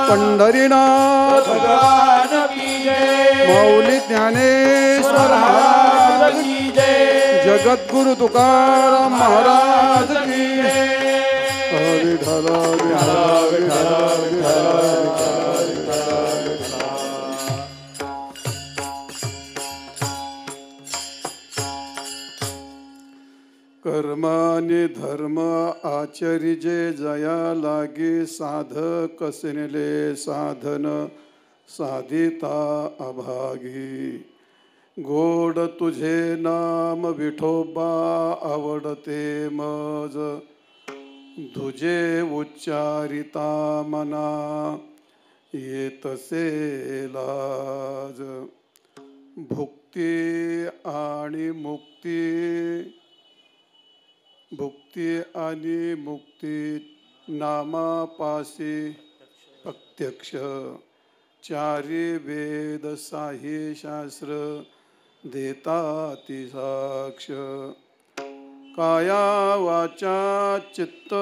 पंढरीनाथ भगवान की जय, माऊली ज्ञानेश्वर महाराज की जय, जगद्गुरु तुकाराम महाराज की विठ्ठल विठ्ठल विठ्ठल विठ्ठल कर्माने धर्म आचरिजे जया लागे साधक सिनले साधन साधिता अभागी गोड तुझे नाम विठोबा आवडते मज तुझे उच्चारिता मना येतसे लाज भुक्ती आणि मुक्ती भुक्ती आणि मुक्ती नामापासी प्रत्यक्ष चारी वेद साही शास्त्र देताती साक्ष काया वाचा चित्त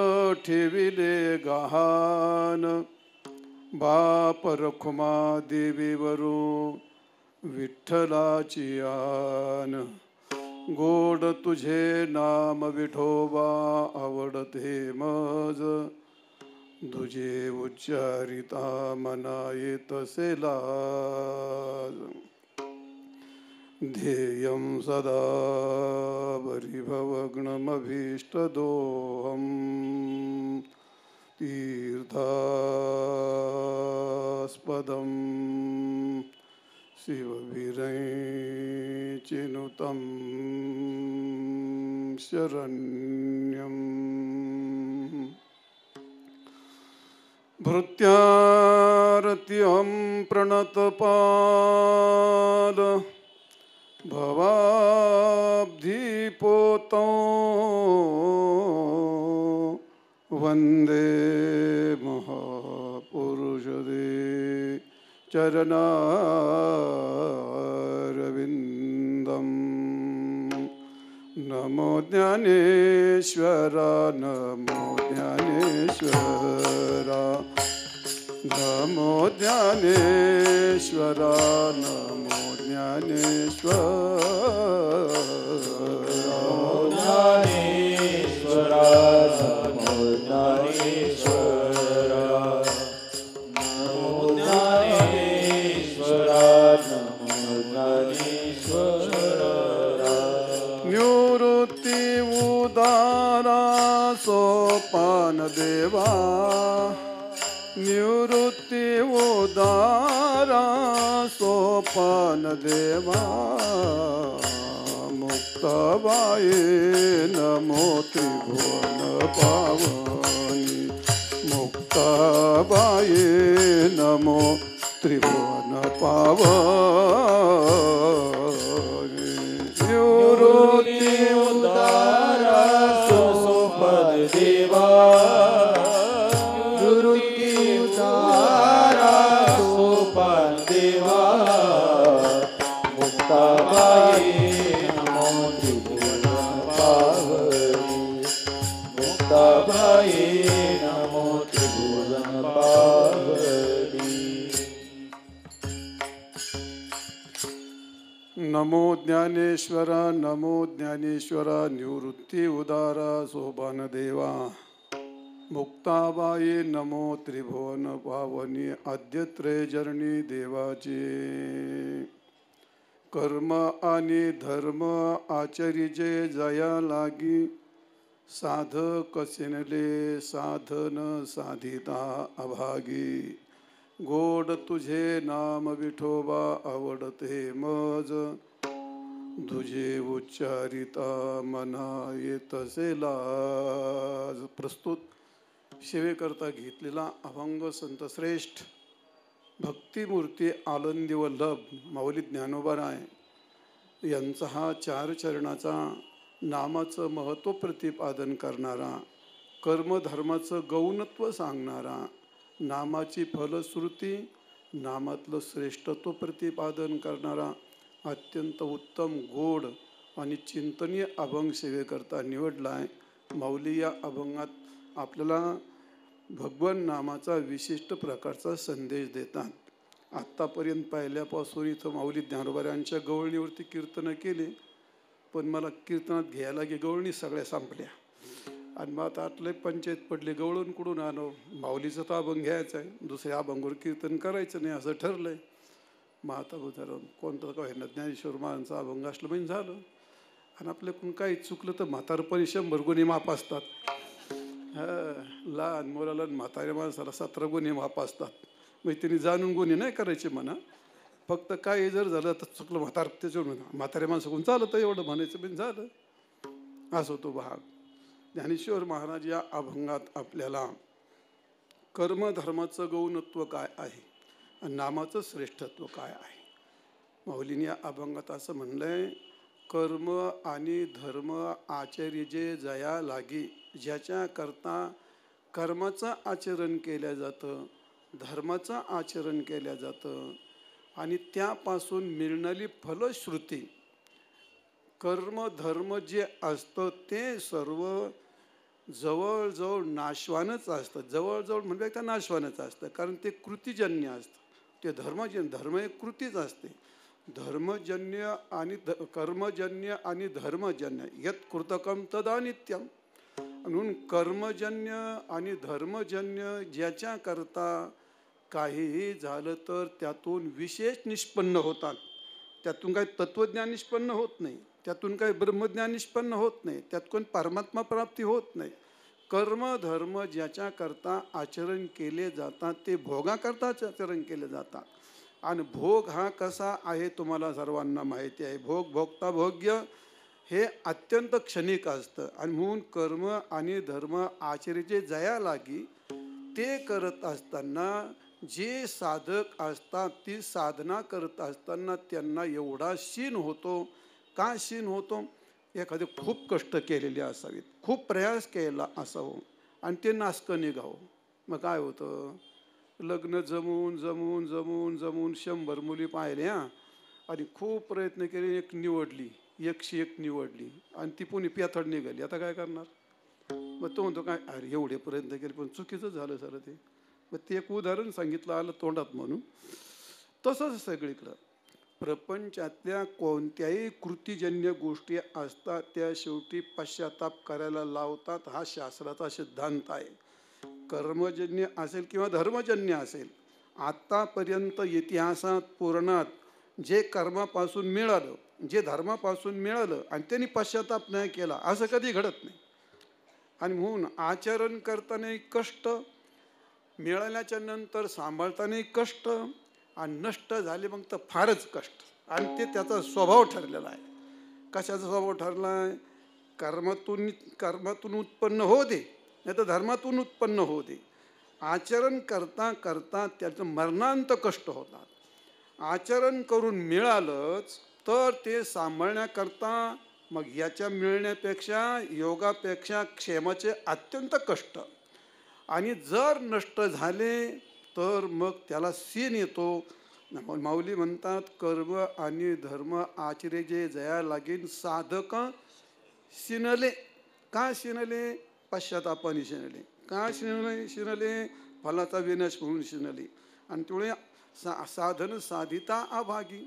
ठेविले गहान बाप रखुमा देवीवरू विठ्ठलाची आन गोड तुझे नाम विठोबा आवडते मज तुझे उच्चारिता मना येतसे लाज ध्येयं सदा परिभवग्नमभीष्टदोहम् तीर्थास्पदं शिववीरैचिनुतं शरण्यम् भृत्यारत्यहं प्रणतपाल भवाब्धिपोतं वन्दे महापुरुषदे चरणारविन्दम् नमो ज्ञानेश्वरा नमो ज्ञानेश्वरा नमो ज्ञानेश्वरा नमो ज्ञानेश्वरा ज्ञानेश्वरा नमो ज्ञानेश्वरा नमो ज्ञानेश्वरा नमो ज्ञानेश्वरा निवृत्ती उदारा सोपान देवा निवृत्ती उदारा सोपान देवा मुक्ताबाई नमो त्रिभुवन पावनी मुक्ताबाई नमो त्रिभुवन पावनी निवृत्ती उदारा सोपद देवा मुक्ताबाई नमो त्रिभुवन पावनी मुक्ताबाई नमो त्रिभुवन पावनी नमो ज्ञानेश्वरा नमो ज्ञानेश्वरा निवृत्ती उदारा सोपान देवा मुक्ताबाई नमो त्रिभुवन पावनी आद्यत्रय जरणी देवाचे कर्म आणि धर्म आचरिजे जया लागी साधक सिनले साधन साधिता अभागी गोड तुझे नाम विठोबा आवडते मज तुझे उच्चारिता मना येतसे लाज प्रस्तुत सेवेकरता घेतलेला अभंग संतश्रेष्ठ भक्तिमूर्ती आनंदी वल्लभ माऊली ज्ञानोबाराय यांचा हा चार चरणाचा नामाचं महत्त्व प्रतिपादन करणारा कर्मधर्माचं गौणत्व सांगणारा नामाची फलश्रुती नामातलं श्रेष्ठत्व प्रतिपादन करणारा अत्यंत उत्तम गोड आणि चिंतनीय अभंग सेवेकरता निवडला आहे. माऊली या अभंगात आपल्याला भगवान नामाचा विशिष्ट प्रकारचा संदेश देतात. आत्तापर्यंत पाहिल्यापासून इथं माऊली ज्ञानोबाऱ्यांच्या गवळणीवरती कीर्तनं केली, पण मला कीर्तनात घ्यायला की गवळणी सगळ्या संपल्या. आणि मग आता आतले पंचायत पडले, गवळण कुठून आणो, माऊलीचं तर अभंग घ्यायचा आहे, दुसऱ्या अभंगावर कीर्तन करायचं नाही असं ठरलंय. मग आता उदाहरण कोणतं काय ना, ज्ञानेश्वर महाराजांचा अभंग असलं म्हणजे झालं. आणि आपल्याकडून काही चुकलं तर म्हातारपणी 100 गुन्हे माप असतात. लहान मुलाला म्हाताऱ्या माणसाला 17 गुन्हे माप असतात. म्हणजे त्यांनी जाणून गुन्हे नाही करायचे म्हणा, फक्त काय जर झालं तर चुकलं म्हातार त्याच्यावर म्हणा, म्हाताऱ्या माणसाकडून चालत एवढं म्हणायचं म्हणजे झालं. असं तो भाग. ज्ञानेश्वर महाराज या अभंगात आपल्याला कर्मधर्माचं गौणत्व काय आहे आणि नामाचं श्रेष्ठत्व काय आहे. माऊलीने या अभंगात असं म्हणलंय, कर्म आणि धर्म आचर्ये जया लागी, ज्याच्या करता कर्माचं आचरण केलं जातं, धर्माचं आचरण केलं जातं आणि त्यापासून मिळणारी फलश्रुती, कर्म धर्म जे असतं ते सर्व जवळजवळ नाशवानच असतं. जवळजवळ म्हणजे का नाशवानच असतं, कारण ते कृतीजन्य असतं. ते धर्म एक कृतीच असते. धर्मजन्य आणि कर्मजन्य आणि धर्मजन्य यत कृतकम तदा नित्यम. म्हणून कर्मजन्य आणि धर्मजन्य ज्याच्या करता काहीही झालं तर त्यातून विशेष निष्पन्न होतात. त्यातून काही तत्वज्ञान निष्पन्न होत नाही, त्यातून काही ब्रह्मज्ञान निष्पन्न होत नाही, त्यात कोण परमात्मा प्राप्ती होत नाही. कर्म धर्म ज्याच्या करता आचरण केले जातात ते भोगाकरताच आचरण केले जातात. आणि भोग हा कसा आहे तुम्हाला सर्वांना माहिती आहे. भोग भोगता भोग्य हे अत्यंत क्षणिक असतं. आणि म्हणून कर्म आणि धर्म आचर्याचे जया लागी, ते करत असताना जे साधक असतात ती साधना करत असताना त्यांना एवढा शीण होतो. का शीण होतो? एखादे खूप कष्ट केलेले असावेत, खूप प्रयास केला असावं आणि ते नासकं निघावं. मग काय होतं, लग्न जमून जमून जमून जमून 100 मुली पाहिल्या आणि खूप प्रयत्न केले, एक निवडली, 101 निवडली आणि ती पुणे प्याथड निघाली. आता काय करणार? मग तो म्हणतो काय, अरे एवढे प्रयत्न केले पण चुकीचं झालं सर ते. मग ते एक उदाहरण सांगितलं आलं तोंडात म्हणून. तसंच सगळीकडं प्रपंचातल्या कोणत्याही कृतीजन्य गोष्टी असतात त्या शेवटी पश्चाताप करायला लावतात. हा शास्त्राचा सिद्धांत आहे. कर्मजन्य असेल किंवा धर्मजन्य असेल, आत्तापर्यंत इतिहासात पुराणात जे कर्मापासून मिळालं, जे धर्मापासून मिळालं आणि त्यांनी पश्चाताप नाही केला असं कधी घडत नाही. आणि म्हणून आचरण करतानाही कष्ट, मिळाल्याच्या नंतर सांभाळतानाही कष्ट आणि नष्ट झाले मग तर फारच कष्ट. आणि ते त्याचा स्वभाव ठरलेला आहे. कशाचा स्वभाव ठरला आहे? कर्मातून उत्पन्न होऊ दे नाही तर धर्मातून उत्पन्न होऊ दे, आचरण करता करता त्याचं मरणांत कष्ट होतात. आचरण करून मिळालंच तर ते सांभाळण्याकरता मग याच्या मिळण्यापेक्षा योगापेक्षा क्षेमाचे अत्यंत कष्ट. आणि जर नष्ट झाले तर मग त्याला सीन येतो. माऊली म्हणतात, कर्म आणि धर्म आचर्ये जया लागेन, साधक शिनले. का शिनले? पश्चातापाने शिनले. का शिनले? फलाचा विनाश म्हणून शिनले. आणि त्यामुळे साधन साधिता अभागी,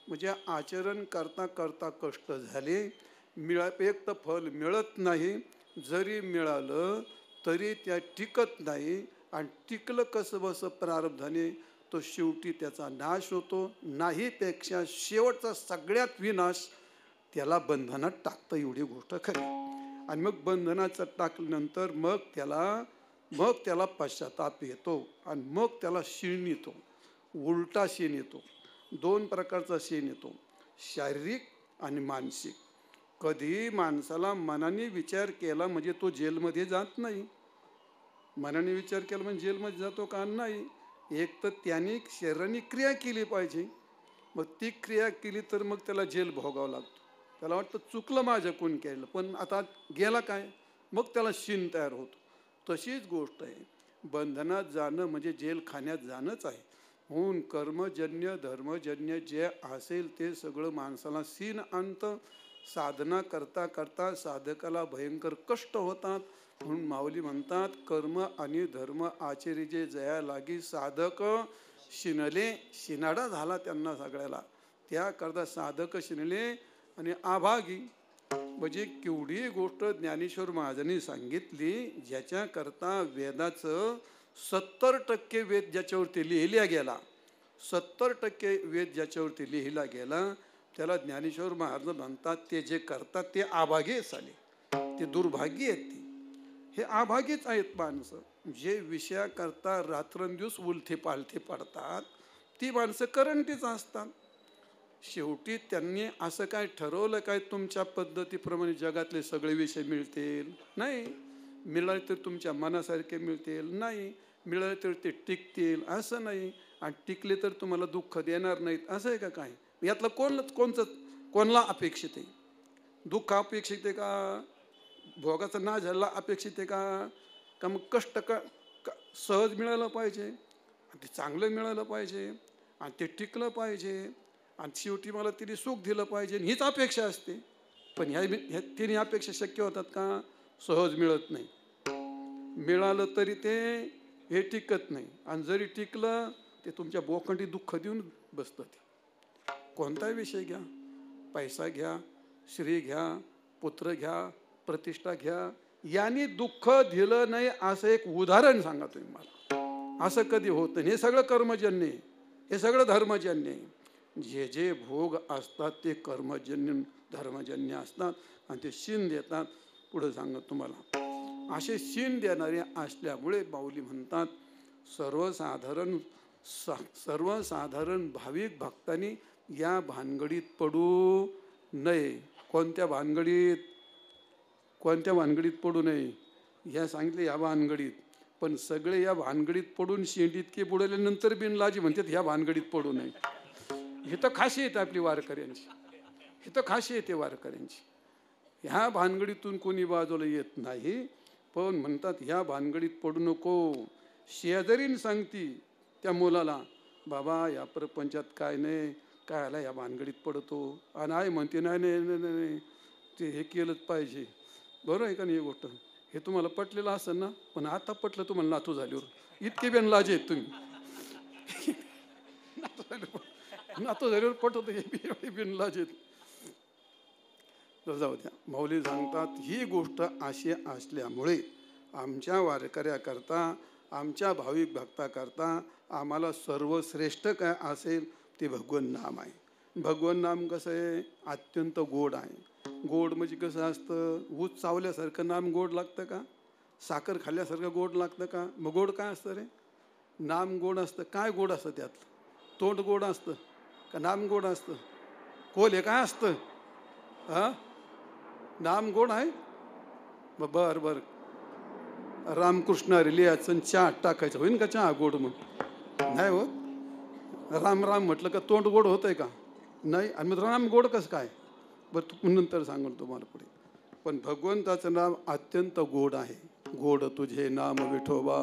म्हणजे आचरण करता करता कष्ट झाले, एक तर फल मिळत नाही, जरी मिळालं तरी त्या टिकत नाही. आणि टिकलं कसं बसं प्रारब्धाने, तो शेवटी त्याचा नाश होतो. नाहीपेक्षा शेवटचा सगळ्यात विनाश त्याला बंधनात टाकतं, एवढी गोष्ट खरी. आणि मग बंधनाचं टाकल्यानंतर मग त्याला पश्चाताप येतो आणि मग त्याला शीण येतो, उलटा शीण येतो. 2 प्रकारचा शीण येतो, शारीरिक आणि मानसिक. कधी माणसाला मनाने विचार केला म्हणजे तो जेलमध्ये जात नाही. मनाने विचार केला म्हणजे जेलमध्ये जातो का? नाही. एक तर त्याने शरीराने क्रिया केली पाहिजे, मग ती क्रिया केली तर मग त्याला जेल भोगावं लागतो. त्याला वाटतं चुकलं माझ्याकडून केलं, पण आता गेला काय, मग त्याला शीण तयार होतो. तशीच गोष्ट आहे, बंधनात जाणं म्हणजे जेलखान्यात जाणंच आहे. म्हणून कर्मजन्य धर्मजन्य जे असेल ते सगळं माणसाला शीण आणतं. साधना करता करता साधकाला भयंकर कष्ट होतात. म्हणून माऊली म्हणतात, कर्म आणि धर्म आचरिजे जया लागी, साधक शिनले. शिनाडा झाला त्यांना सगळ्याला. त्याकरता साधक शिनले आणि आभागी. म्हणजे केवढी गोष्ट ज्ञानेश्वर महाराजांनी सांगितली. ज्याच्याकरता वेदाचं 70% वेद ज्याच्यावरती लिहिला गेला, 70% वेद ज्याच्यावरती लिहिला गेला, त्याला ज्ञानेश्वर महाराज म्हणतात ते जे करतात ते आभागीच आले, ते दुर्भागी आहेत. हे आभागीच आहेत माणसं. जे विषयाकरता रात्रंदिवस उलथे पालथे पडतात ती माणसं करंटीच असतात. शेवटी त्यांनी असं काय ठरवलं काय तुमच्या पद्धतीप्रमाणे जगातले सगळे विषय मिळतील? नाही. मिळाले तर तुमच्या मनासारखे मिळतील? नाही. मिळाले तर ते टिकतील? असं नाही. आणि टिकले तर तुम्हाला दुःख देणार नाहीत असं आहे का? काय यातलं कोणला अपेक्षित आहे? दुःख अपेक्षित आहे का? भोगाचा नाश झाला अपेक्षित आहे का? मग कष्ट सहज मिळालं पाहिजे, ते चांगलं मिळालं पाहिजे, आणि ते टिकलं पाहिजे, आणि शेवटी मला तिने सुख दिलं पाहिजे, हीच अपेक्षा असते. पण ह्या तिन्ही अपेक्षा शक्य होतात का? सहज मिळत नाही. मिळालं तरी ते हे टिकत नाही, आणि जरी टिकलं ते तुमच्या बोखंडी दुःख देऊन बसतं. ते कोणताही विषय घ्या, पैसा घ्या, श्री घ्या, पुत्र घ्या, प्रतिष्ठा घ्या, यांनी दुःख दिलं नाही असं एक उदाहरण सांगा तुम्ही मला. असं कधी होत नाही. हे सगळं कर्मजन्य आहे, हे सगळं धर्मजन्य आहे. जे जे भोग असतात ते कर्मजन्य धर्मजन्य असतात, आणि ते शीन देतात. पुढे सांगत तुम्हाला असे शीन देणारे असल्यामुळे माऊली म्हणतात सर्वसाधारण भाविक भक्तांनी या भानगडीत पडू नये. कोणत्या भानगडीत पडू नये? ह्या सांगितले या भानगडीत. पण सगळे या भानगडीत पडून शेंडीतके बुडवल्यानंतर बिनलाजी म्हणतात ह्या भानगडीत पडू नये. हे तर खासियत आपली वारकऱ्यांची, हे तर खासियत आहे वारकऱ्यांची. ह्या भानगडीतून कोणी बाजूला येत नाही, पण म्हणतात ह्या भानगडीत पडू नको. शेजारीन सांगती त्या मुलाला, बाबा या प्रपंचात काय नाही, काय आला या भानगडीत पडतो, आणि आई म्हणते नाही नाही नाही ते हे केलंच पाहिजे. बरोबर आहे का नाही? ही गोष्ट हे तुम्हाला पटलेलं असेल ना, पण आता पटलं तुम्हाला नातू झाल्यावर. इतके बिन लाजे आहेत तुम्ही. नातू झाल्यावर पटवत हे बिन लाजे आहेत. तर जाऊ द्या. माऊली सांगतात ही गोष्ट अशी असल्यामुळे आमच्या वारकऱ्याकरता, आमच्या भाविक भक्ताकरता आम्हाला सर्वश्रेष्ठ काय असेल ते भगवन नाम आहे. भगवन नाम कसं आहे? अत्यंत गोड आहे. गोड म्हणजे कसं असतं? ऊस चावल्यासारखं नाम गोड लागतं का? साखर खाल्ल्यासारखं गोड लागतं का? मग गोड काय असतं रे? नाम गोड असतं. काय गोड असतं त्यातलं? तोंड गोड असतं का नाम गोड असतं? कोल हे काय असतं? नाम गोड आहे. बर रामकृष्ण रिलियाचं चहा टाकायचं होईन का? चहा गोड मग नाही होत. राम राम म्हटलं का तोंड गोड होतंय का? नाही. आणि मग राम गोड कसं काय? बरं नंतर सांगून तुम्हाला पुढे. पण भगवंताचं नाम अत्यंत गोड आहे. गोड तुझे नाम विठोबा.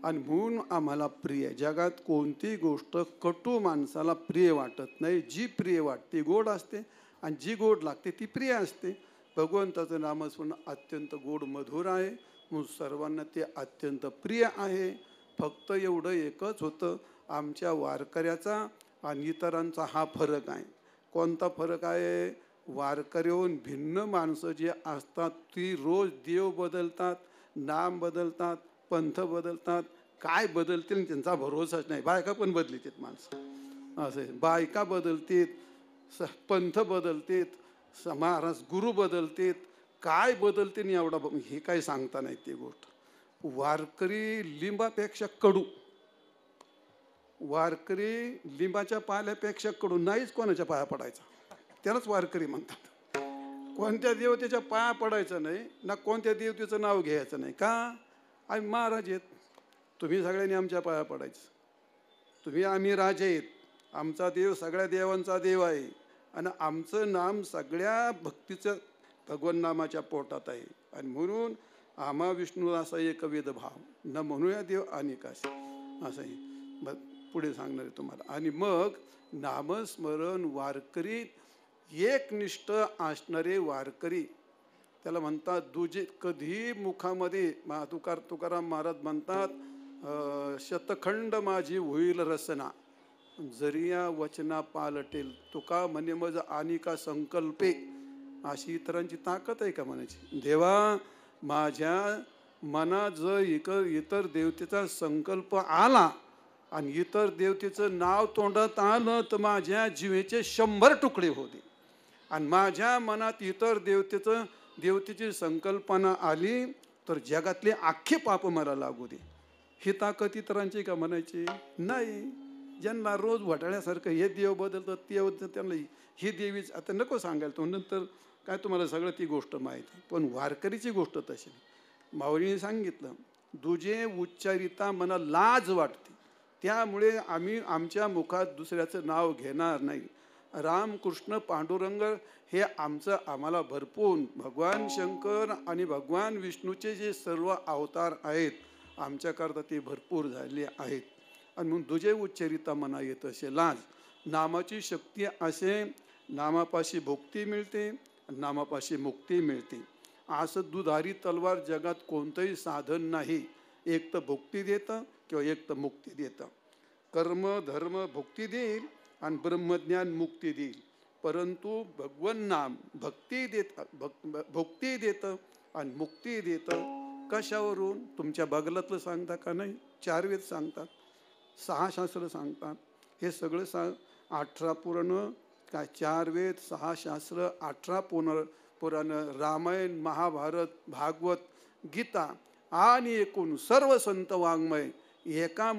आणि म्हणून आम्हाला प्रिय. जगात कोणती गोष्ट कटू माणसाला प्रिय वाटत नाही. जी प्रिय वाटते गोड असते, आणि जी गोड लागते ती प्रिय असते. भगवंताचं नामस्मरण अत्यंत गोड मधुर आहे, म्हणून सर्वांना ते अत्यंत प्रिय आहे. फक्त एवढं एकच होतं, आमच्या वारकऱ्याचा आणि इतरांचा हा फरक आहे. कोणता फरक आहे? वारकऱ्याहून भिन्न माणसं जे असतात ती रोज देव बदलतात, नाम बदलतात, पंथ बदलतात. काय बदलतील त्यांचा भरोसाच नाही. बायका पण बदलतात माणसं, असे बायका बदलतात, पंथ बदलतात, महाराज गुरु बदलतात. काय बदलते नाही एवढा हे काही सांगता नाही ती गोष्ट. वारकरी लिंबापेक्षा कडू, वारकरी लिंबाच्या पाल्यापेक्षा कडू. नाहीच कोणाच्या पाया पडायचा, त्यालाच वारकरी म्हणतात. कोणत्या देवतेच्या पाया पडायचं नाही ना, कोणत्या देवतेचं नाव घ्यायचं नाही. का? आम्ही महाराज आहेत, तुम्ही सगळ्यांनी आमच्या पाया पडायचं. आम्ही राजे आहेत, आमचा देव सगळ्या देवांचा देव आहे, आणि आमचं नाम सगळ्या भक्तीचं भगवन नामाच्या पोटात आहे. आणि म्हणून आम्हा विष्णू असा एक वेद भाव न म्हणूया देव अनेकाशी असं आहे. पुढे सांगणार आहे तुम्हाला. आणि मग नामस्मरण वारकरी एकनिष्ठ असणारे वारकरी त्याला म्हणतात दुजे. कधी मुखामध्ये तुकाराम महाराज म्हणतात शतखंड माझी होईल रसना जरी या वचना पालटेल. तुका म्हणे मज आणि का संकल्पे. अशी इतरांची ताकद आहे का म्हणायची. देवा माझ्या मनात जर इतर देवतेचा संकल्प आला आणि इतर देवतेचं नाव तोंडात आलं तर माझ्या जीवेचे 100 तुकडे होते. आणि माझ्या मनात इतर देवतेची संकल्पना आली तर जगातले अख्खे पाप मला लागू दे. ही ताकद इतरांची का म्हणायची नाही. ज्यांना रोज वटाळ्यासारखं हे देव बदलतं ते त्यांना ही देवीच आता नको सांगायला. तो नंतर काय तुम्हाला सगळं ती गोष्ट माहिती आहे. पण वारकरीची गोष्ट तशी. माऊलीने सांगितलं दुजे उच्चारिता मला लाज वाटते त्यामुळे आम्ही आमच्या मुखात दुसऱ्याचं नाव घेणार नाही. रामकृष्ण पांडुरंग हे आम्हाला भरपूर भगवान शंकर आणि भगवान विष्णूचे जे सर्व अवतार आहेत आमच्याकरता ते भरपूर झाले आहेत. आणि म्हणून दुजे उच्चारिता मना येत असे लाज. नामाची शक्ती असे नामापाशी भुक्ती मिळते नामापाशी मुक्ती मिळते. असं दुधारी तलवार जगात कोणतंही साधन नाही. एक तर भुक्ती देतं किंवा एक तर मुक्ती देतं. कर्म धर्म भुक्ती देईल आणि ब्रह्मज्ञान मुक्ती देईल. परंतु भगवन नाम भुक्ती देतं आणि मुक्ती देतं. कशावरून तुमच्या बगलातलं सांगता का नाही. 4 वेद सांगतात 6 शास्त्र सांगतात. हे सगळं 18 पुराण काय 4 वेद 6 शास्त्र 18 पुराण रामायण महाभारत भागवत गीता आणि एकूण सर्व संत वाङ्मय एका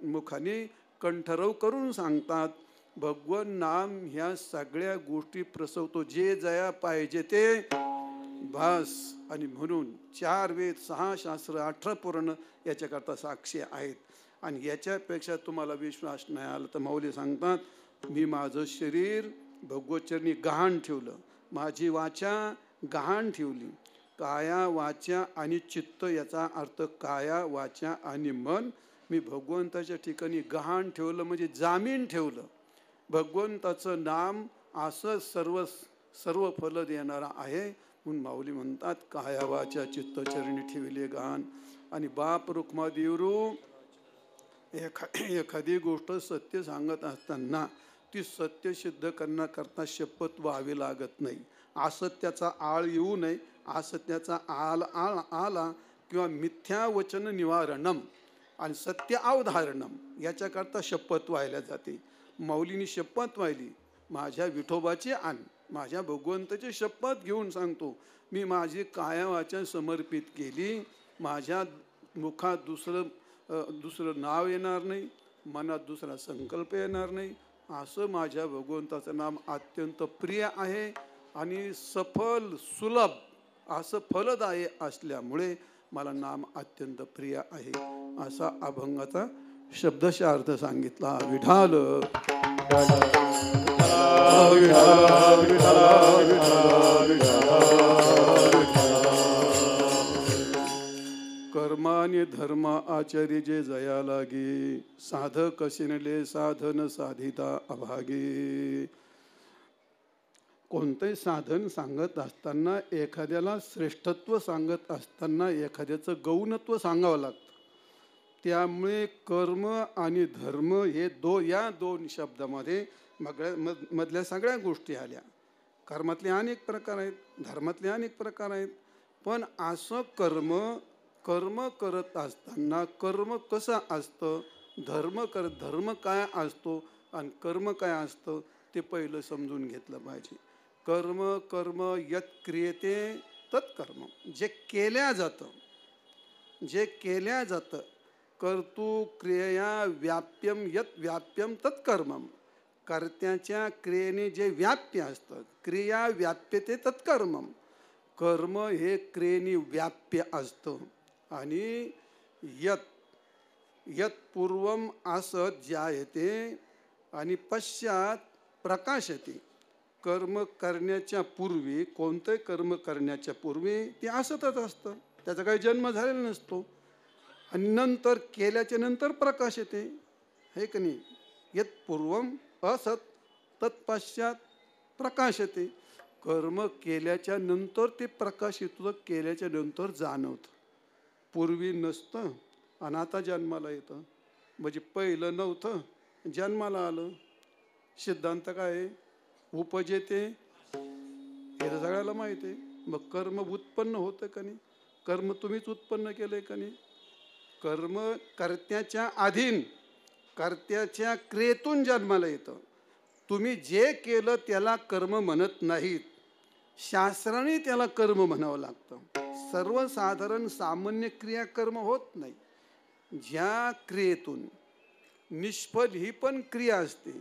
मुखाने कंठरव करून सांगतात. भगवन नाम ह्या सगळ्या गोष्टी प्रसवतो. जे जया पाहिजे ते भास. आणि म्हणून 4 वेद 6 शास्त्र 18 पुराण याच्याकरता साक्षी आहेत. आणि याच्यापेक्षा तुम्हाला विश्वास नाही आला तर माऊली सांगतात मी माझं शरीर भगवतचरणी गहाण ठेवलं. माझी वाचा गहाण ठेवली. काया वाचा आणि चित्त याचा अर्थ काया वाचा आणि मन मी भगवंताच्या ठिकाणी गहाण ठेवलं म्हणजे जामीन ठेवलं. भगवंताचं नाम असं सर्व फल देणारा आहे. म्हणून माऊली म्हणतात काया वाचा चित्त चरणी ठेवले गहाण. आणि बाप रुक्मादेवरू एखादी गोष्ट सत्य सांगत असताना ती सत्य सिद्ध करण्याकरता शपथ व्हावी लागत नाही. असत्याचा आळ येऊ नये. असत्याचा आला किंवा मिथ्या वचन निवारणम आणि सत्य अवधारणम याच्याकरता शपथ व्हायला जाते. माऊलीनी शपथ वाहिली माझ्या विठोबाची आणि माझ्या भगवंताची शपथ घेऊन सांगतो मी माझी काया वाचा समर्पित केली. माझ्या मुखात दुसरं नाव येणार नाही. मनात दुसरा संकल्प येणार नाही. असं माझ्या भगवंताचं नाम अत्यंत प्रिय आहे आणि सफल सुलभ असं फलदायी असल्यामुळे मला नाम अत्यंत प्रिय आहे. असा अभंगाचा शब्दशः अर्थ सांगितला. विठाल कर्माने धर्म आचार्य जे जया लागे साधक कशिनले साधन साधिता अभागे. कोणतंही साधन सांगत असताना एखाद्याला श्रेष्ठत्व सांगत असताना एखाद्याचं गौणत्व सांगावं लागतं. त्यामुळे कर्म आणि धर्म हे या दोन शब्दामध्ये मधल्या सगळ्या गोष्टी आल्या. कर्मातले अनेक प्रकार आहेत धर्मातले अनेक प्रकार आहेत. पण असं कर्म करत असताना कर्म कसं असतं धर्म काय असतो आणि कर्म काय असतं ते पहिलं समजून घेतलं पाहिजे. कर्म यत क्रियते तत्कर्म जे केल्या जातं कर्तु क्रिया व्याप्यम यत व्याप्यम तत्कर्मम. कर्त्याच्या क्रियेने जे व्याप्य असतं क्रिया व्याप्यते तत्कर्मम. कर्म हे क्रियेने व्याप्य असतं. आणि यत पूर्वम असत जायते आणि पश्चात प्रकाशते. कर्म करण्याच्या पूर्वी कोणतंही कर्म करण्याच्या पूर्वी ते असतच असतं. त्याचा काही जन्म झालेला नसतो. आणि नंतर केल्याच्या नंतर प्रकाश येते आहे की नाही. यत पूर्वम असत तत्पश्चात प्रकाशते. कर्म केल्याच्या नंतर ते प्रकाशित होतं, केल्याच्या नंतर जाणवतं. पूर्वी नसतं आणि आता जन्माला येतं. म्हणजे पहिलं नव्हतं, जन्माला आलं. सिद्धांत काय आहे? उपजेते, हे तर सगळ्याला माहिती आहे. मग कर्म उत्पन्न होतं का नाही? कर्म तुम्हीच उत्पन्न केलंय का नाही? कर्म कर्त्याच्या अधीन, कर्त्याच्या क्रियेतून जन्माला येतं. तुम्ही जे केलं त्याला कर्म म्हणत नाहीत, शास्त्राने त्याला कर्म म्हणावं लागतं. सर्वसाधारण सामान्य क्रिया कर्म होत नाही. ज्या क्रियेतून निष्फल ही पण क्रिया असते,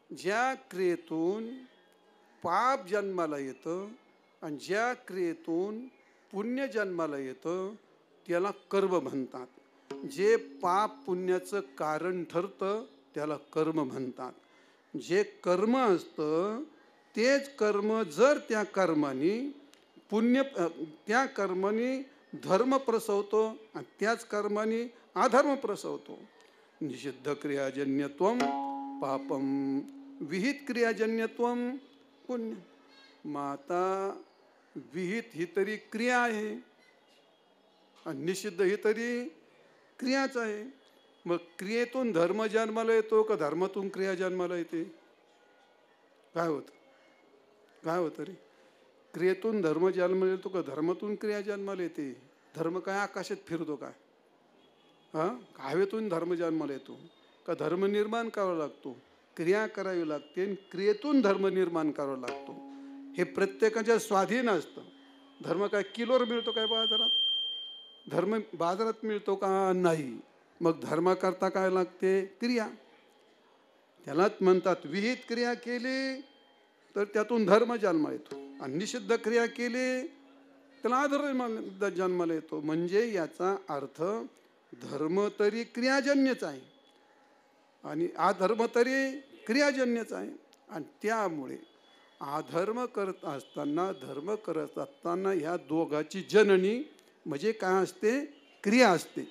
ज्या क्रियेतून पाप जन्माला येतं आणि ज्या क्रियेतून पुण्य जन्माला येतं त्याला कर्म म्हणतात. जे पाप पुण्याचं कारण ठरतं त्याला कर्म म्हणतात. जे कर्म असतं तेच कर्म जर त्या कर्माने पुण्य, त्या कर्माने धर्म प्रसवतो आणि त्याच कर्माने अधर्म प्रसवतो. निषिद्ध क्रियाजन्यत्वम पापम, विहित क्रियाजन्यत्वम पुण्य. माता विहित ही तरी क्रिया आहे आणि निषिद्ध ही तरी क्रियाच आहे. मग क्रियेतून धर्म जन्माला येतो का धर्मातून क्रिया जन्माला येते? काय होतं? काय होतं रे? क्रियेतून धर्म जन्माला येतो का धर्मातून क्रिया जन्माला येते? धर्म काय आकाशात फिरतो काय? हवेतून धर्म जन्माला येतो का धर्म निर्माण करावा लागतो? क्रिया करावी लागते आणि क्रियेतून धर्म निर्माण करावा लागतो. हे प्रत्येकाच्या स्वाधीन असतं. धर्म काय किलोवर मिळतो काय बाजारात? धर्म बाजारात मिळतो का? नाही. मग धर्म करता काय लागते? क्रिया. त्यालाच म्हणतात विहित क्रिया केली तर त्यातून धर्म जन्माला येतो आणि निषिद्ध क्रिया केली त्याला अधर्म जन्माला येतो. म्हणजे याचा अर्थ धर्म तरी क्रियाजन्यच आहे आणि अधर्म तरी क्रियाजन्यच आहे. आणि त्यामुळे अधर्म करत असताना धर्म करत असताना ह्या दोघाची जननी म्हणजे काय असते? क्रिया असते.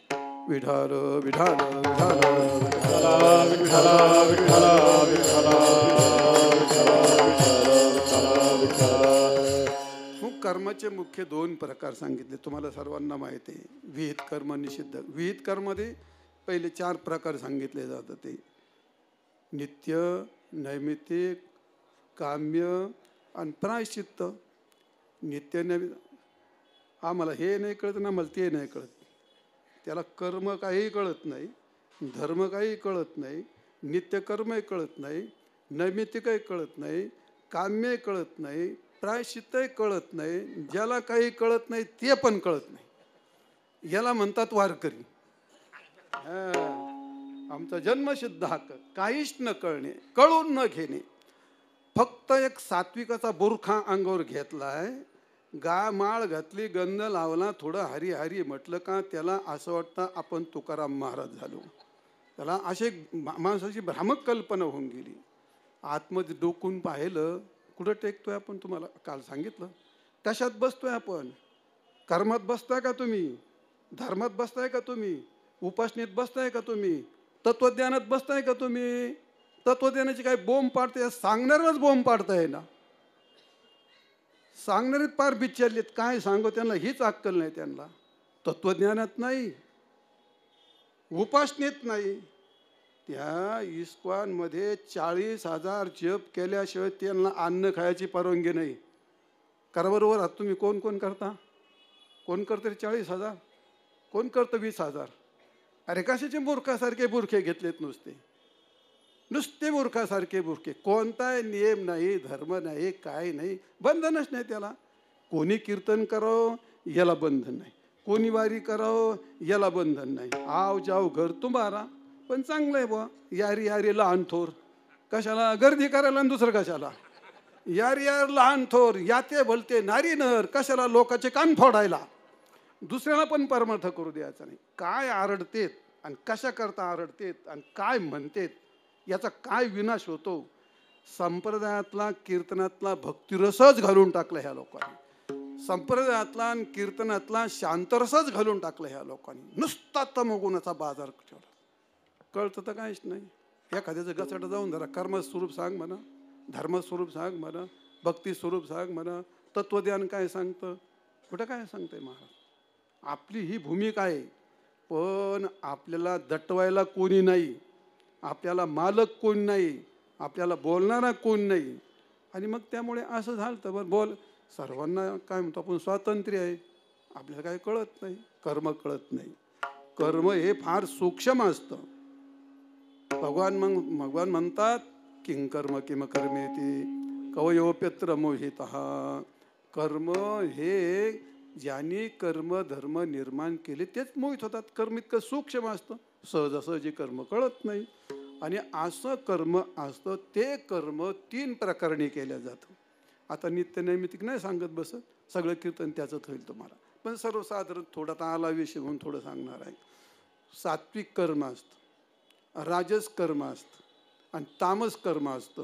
विठाल विठाल विठाल विठाल विठाल. कर्माचे मुख्य दोन प्रकार सांगितले, तुम्हाला सर्वांना माहिती आहे. विहित कर्म, निषिद्ध. विहित कर्मामध्ये पहिले 4 प्रकार सांगितले जातात. ते नित्य, नैमित्तिक, काम्य आणि प्रायश्चित्त. नित्य आम्हाला हे नाही कळत ना, मला ते नाही कळत. त्याला कर्म काही कळत नाही, धर्म काही कळत नाही, नित्य कर्मही कळत नाही, नैमित्तिकही कळत नाही, काम्यही कळत नाही, प्रायश्चित्तही कळत नाही. ज्याला काही कळत नाही ते पण कळत नाही. याला म्हणतात वारकरी. आमचा जन्मसिद्ध हक्क काहीच न कळणे, कळून न घेणे. फक्त एक सात्विकाचा बुरखा अंगावर घेतलाय, माळ घातली, गंध लावला, थोडं हरी हरी म्हटलं का त्याला असं वाटतं आपण तुकाराम महाराज झालो. त्याला असे माणसाची भ्रामक कल्पना होऊन गेली. आतमध्ये डोकून पाहिलं, कुठं टेकतोय आपण? तुम्हाला काल सांगितलं. कशात बसतोय आपण? कर्मात बसताय का तुम्ही? धर्मात बसताय का तुम्ही? उपासनेत बसताय का तुम्ही? तत्वज्ञानात बसताय का तुम्ही? तत्वज्ञानाची काय बोंब पाडते? सांगणारच बोंब पाडताय ना. सांगणारे पार बिचारलेत. काय सांगू त्यांना? हीच अक्कल नाही त्यांना. तत्वज्ञानात नाही, उपासनेत नाही. त्या इस्कॉनमध्ये 40,000 जप केल्याशिवाय त्यांना अन्न खायची परवानगी नाही. करा बरोबर आहात तुम्ही? कोण कोण करता? कोण करते 40,000? कोण करतं 20,000? अरे कशाचे मूर्खासारखे बुरखे घेतलेत नुसते, नुसते मूर्खासारखे बुरखे. कोणताही नियम नाही, धर्म नाही, काय नाही, बंधनच नाही त्याला. कोणी कीर्तन करावं याला बंधन नाही, कोणी वारी करावं याला बंधन नाही. आव जाव घर तुम्हारा. पण चांगलं आहे बुवा, यारी यारी लहान थोर. कशाला गर्दी करायला आणि दुसरं कशाला? यारी यार लहान थोर, याते भलते नारी नर. कशाला लोकांचे कान फोडायला? दुसऱ्याला पण परमार्थ करू द्यायचा नाही. काय आरडतेत आणि कशा करता आरडतेत आणि काय म्हणतेत, याचा काय विनाश होतो? संप्रदायातला कीर्तनातला भक्तिरसच घालून टाकला ह्या लोकांनी. संप्रदायातला आणि कीर्तनातला शांतरसच घालून टाकला ह्या लोकांनी. नुसता तमोगुणाचा बाजार ठेवला. कळतं तर काहीच नाही. एखाद्याचं गचाट जाऊन धरा, कर्मस्वरूप सांग म्हणा, धर्मस्वरूप सांग म्हणा, भक्ती स्वरूप सांग म्हणा, तत्वज्ञान काय सांगतं, कुठं काय सांगतंय महाराज. आपली ही भूमिका आहे, पण आपल्याला दटवायला कोणी नाही, आपल्याला मालक कोण नाही, आपल्याला बोलणारा कोण नाही. आणि मग त्यामुळे असं झालं तर बरं बोल, सर्वांना काय म्हणतो आपण स्वातंत्र्य आहे, आपल्याला काय कळत नाही, कर्म कळत नाही. कर्म हे फार सूक्ष्म असतं. भगवान म्हणतात किं कर्म किम कर्मेति कवयोप्यत्र मोहितः. कर्म हे ज्यांनी कर्म धर्म निर्माण केले तेच मोहित होतात. कर्म इतकं सूक्ष्म असतं, सहजासहजी कर्म कळत नाही. आणि असं कर्म असतं, ते कर्म 3 प्रकारांनी केलं जातं. आता नित्यनैमित्तिक नाही सांगत बसत, सगळं कीर्तन त्याचं होईल तुम्हाला, पण सर्वसाधारण थोडा आला विषय म्हणून थोडं सांगणार आहे. सात्विक कर्म असतं, राजस कर्म असतं आणि तामस कर्म असतं.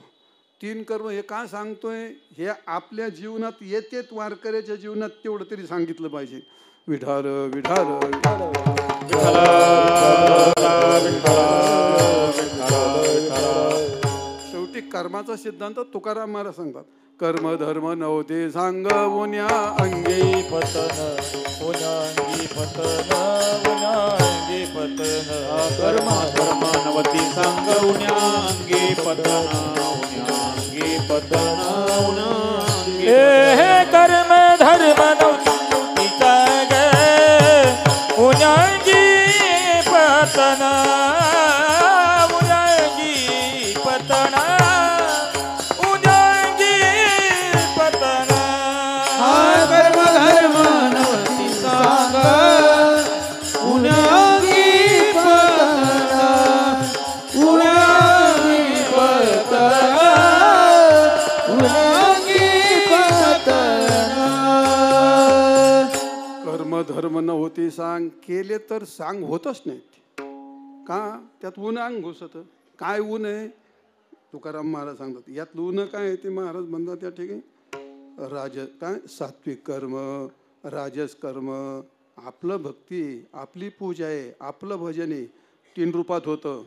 3 कर्म हे का सांगतोय, हे आपल्या जीवनात येतेच, वारकऱ्याच्या जीवनात तेवढं तरी सांगितलं पाहिजे. विठाल विठाल शेवटी कर्माचा सिद्धांत तुकाराम महाराज सांगतात, कर्म धर्म नव्हते सांगवुन्या अंगी पतन उन्या अंगी पतन उन्या अंगी पतन. कर्म धर्म नवती सांग उन्या अंगी पतन उन्या अंगी पतन उन्या अंगी. हे कर्म धर्म नवती सांग उन्या अंगी पतन उन्या अंगी पतन उन्या अंगी पतन. कर्म धर्म नवती सांग उन्या अंगी पतन उन्या अंगी पतन उन्या अंगी पतन. कर्म धर्म नव्हते सांग केले तर सांग होतच नाहीत. का, त्यात ऊन अंग घुसत. काय ऊन आहे, तुकाराम महाराज सांगतात, यात ऊन काय आहे ते महाराज म्हणतात त्या ठिकाणी. काय सात्विक कर्म, राजस कर्म, आपलं भक्ती, आपली पूजा आहे, आपलं भजन आहे, 3 रूपात होतं.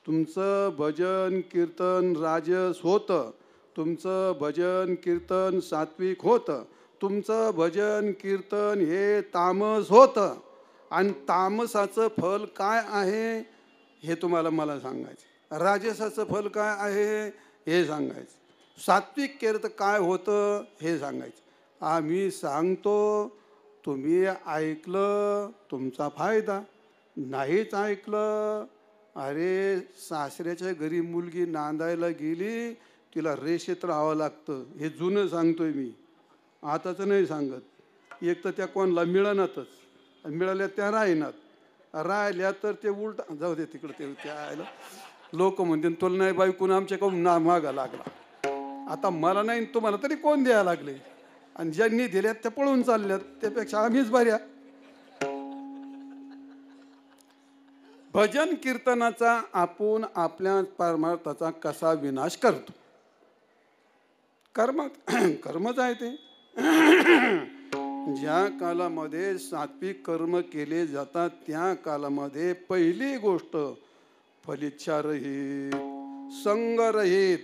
तुमचं भजन कीर्तन राजस होतं, तुमचं भजन कीर्तन सात्विक होतं, तुमचं भजन कीर्तन हे तामस होतं. आणि तामसाचं फल काय आहे हे तुम्हाला मला सांगायचं, राजसाचं फल काय आहे हे सांगायचं, सात्विक केलं तर काय होतं हे सांगायचं. आम्ही सांगतो, तुम्ही ऐकलं तुमचा फायदा, नाहीच ऐकलं, अरे सासऱ्याच्या घरी मुलगी नांदायला गेली, तिला रेषेत राहावं लागतं. हे जुनं सांगतोय मी, आताचं नाही सांगत. एक तर त्या कोणाला मिळणातच, मिळाल्या त्या राहिनात, राहिल्या तर ते उलट जाऊ दे तिकडं, ते त्या लोक म्हणते तुला नाही बायकून आमच्या काहून ना मागा लागला. आता मला नाही तुम्हाला तरी कोण द्यायला लागले, आणि ज्यांनी दिल्यात त्या पळून चालल्यात, त्यापेक्षा आम्हीच बऱ्या. भजन कीर्तनाचा आपण आपल्या परमार्थाचा कसा विनाश करतो. कर्मच आहे ते. ज्या कालामध्ये सात्विक कर्म केले जातात त्या कालामध्ये पहिली गोष्ट फलिच्छारहित, संगरहित,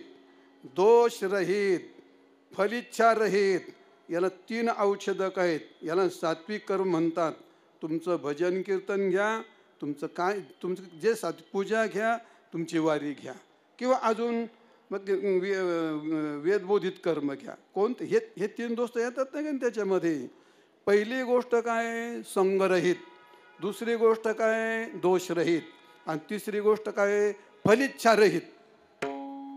दोषरहित, फलिच्छारहित, याला 3 औषधक आहेत. याला सात्विक कर्म म्हणतात. तुमचं भजन कीर्तन घ्या, तुमचं जे सात्विक पूजा घ्या, तुमची वारी घ्या, किंवा अजून मग वेदबोधित कर्म घ्या. कोणते हे 3 दोस्त येतात ना त्याच्यामध्ये. पहिली गोष्ट काय, संगरहित. दुसरी गोष्ट काय, दोषरहित. आणि तिसरी गोष्ट काय, फलिच्छारहित.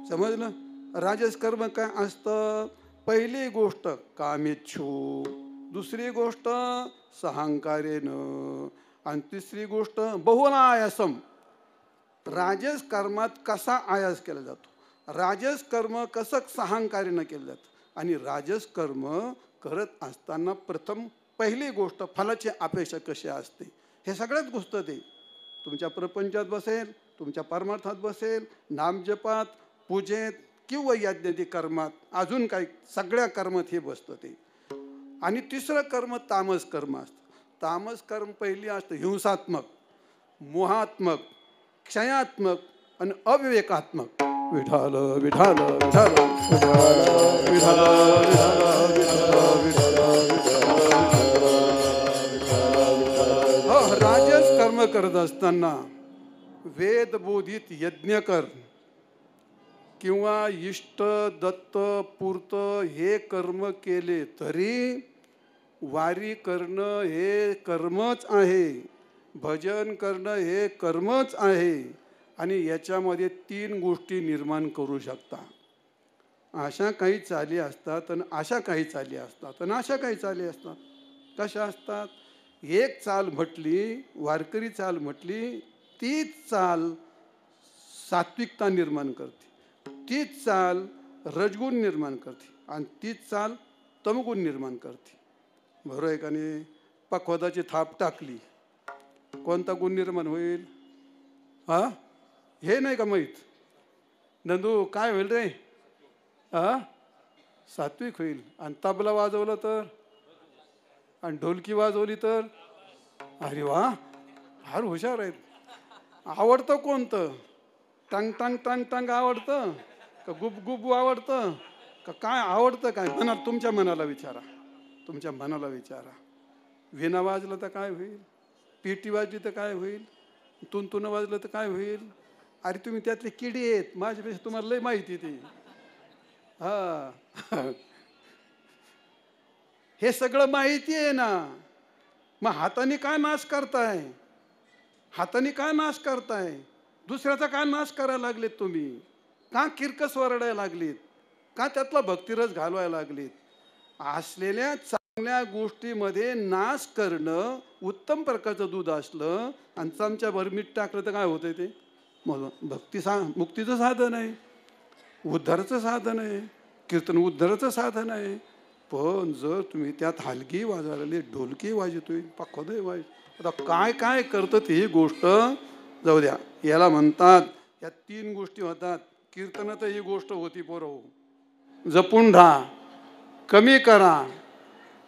समजलं. राजस कर्म काय असतं, पहिली गोष्ट कामेच्छू, दुसरी गोष्ट सहंकारेनं, आणि तिसरी गोष्ट बहुलायासम. राजस कर्मात कसा आयास केला जातो, राजस कर्म कसं सहंकारेनं केलं जातं. आणि राजस कर्म करत असताना प्रथम पहिली गोष्ट फलाची अपेक्षा कशी असते, हे सगळ्यात गोष्ट ते तुमच्या प्रपंचात बसेल, तुमच्या परमार्थात बसेल, नामजपात, पूजेत किंवा यज्ञादी कर्मात, अजून काही सगळ्या कर्मात हे बसतं ते. आणि तिसरं कर्म तामस कर्म असतं. तामस कर्म पहिली असतं हिंसात्मक, मोहात्मक, क्षयात्मक, आणि अविवेकात्मक विठाल विठाल विठाल विठाल विठाल राजस कर्म करत असताना वेदबोधित यज्ञ कर किंवा इष्ट दत्त पूर्त हे कर्म केले तरी वारी करणं हे कर्मच आहे, भजन करणं हे कर्मच आहे. आणि याच्यामध्ये 3 गोष्टी निर्माण करू शकता. अशा काही चाली असतात आणि अशा काही चाली असतात आणि अशा काही चाली असतात. कशा असतात? एक चाल म्हटली, वारकरी चाल म्हटली, तीच चाल सात्विकता निर्माण करते, तीच चाल रजगुण निर्माण करते आणि तीच चाल तमगुण निर्माण करते. बरोबर आहे का नाही? पक्वादाची थाप टाकली, कोणता गुण निर्माण होईल? हा, हे नाही का माहीत? नंदू काय होईल रे? हा, सात्विक होईल. आणि तबला वाजवलं तर, आणि ढोलकी वाजवली तर, अरे वा, फार हुशार आहेत. आवडतं कोणतं? टंग टंग टंग टंग आवडतं का गुप गुप आवडतं का काय आवडतं? काय तुमच्या मनाला विचारा, तुमच्या मनाला विचारा. विणा वाजलं तर काय होईल? पेटी वाजली तर काय होईल? तुंतुनं वाजलं तर काय होईल? अरे तुम्ही त्यातले किडे आहेत, माझ्यापेक्षा तुम्हाला लय माहिती ती. हा, हे सगळं माहिती आहे ना. मग हाताने काय नाश करताय? हाताने काय नाश करताय? दुसऱ्याचा काय नाश करायला लागलेत तुम्ही? का किरकस वरडायला लागलीत? का त्यातला भक्तिरस घालवायला लागलीत? असलेल्या चांगल्या गोष्टीमध्ये नाश करणं उत्तम प्रकारचं दूध असलं आणि चमच्याभर मीठ टाकलं तर काय होतंय? ते मग भक्ती मुक्तीचं साधन आहे, उद्धाराचं साधन आहे, कीर्तन उद्धाराचं साधन आहे. पण जर तुम्ही त्यात हलकी वाजवायला, ढोलकी वाजतोय, पखोदय वाज, आता काय काय करतं ती गोष्ट जाऊ द्या. याला म्हणतात, या 3 गोष्टी होतात. कीर्तनात ही गोष्ट होती. पोरं जपून राहा, कमी करा.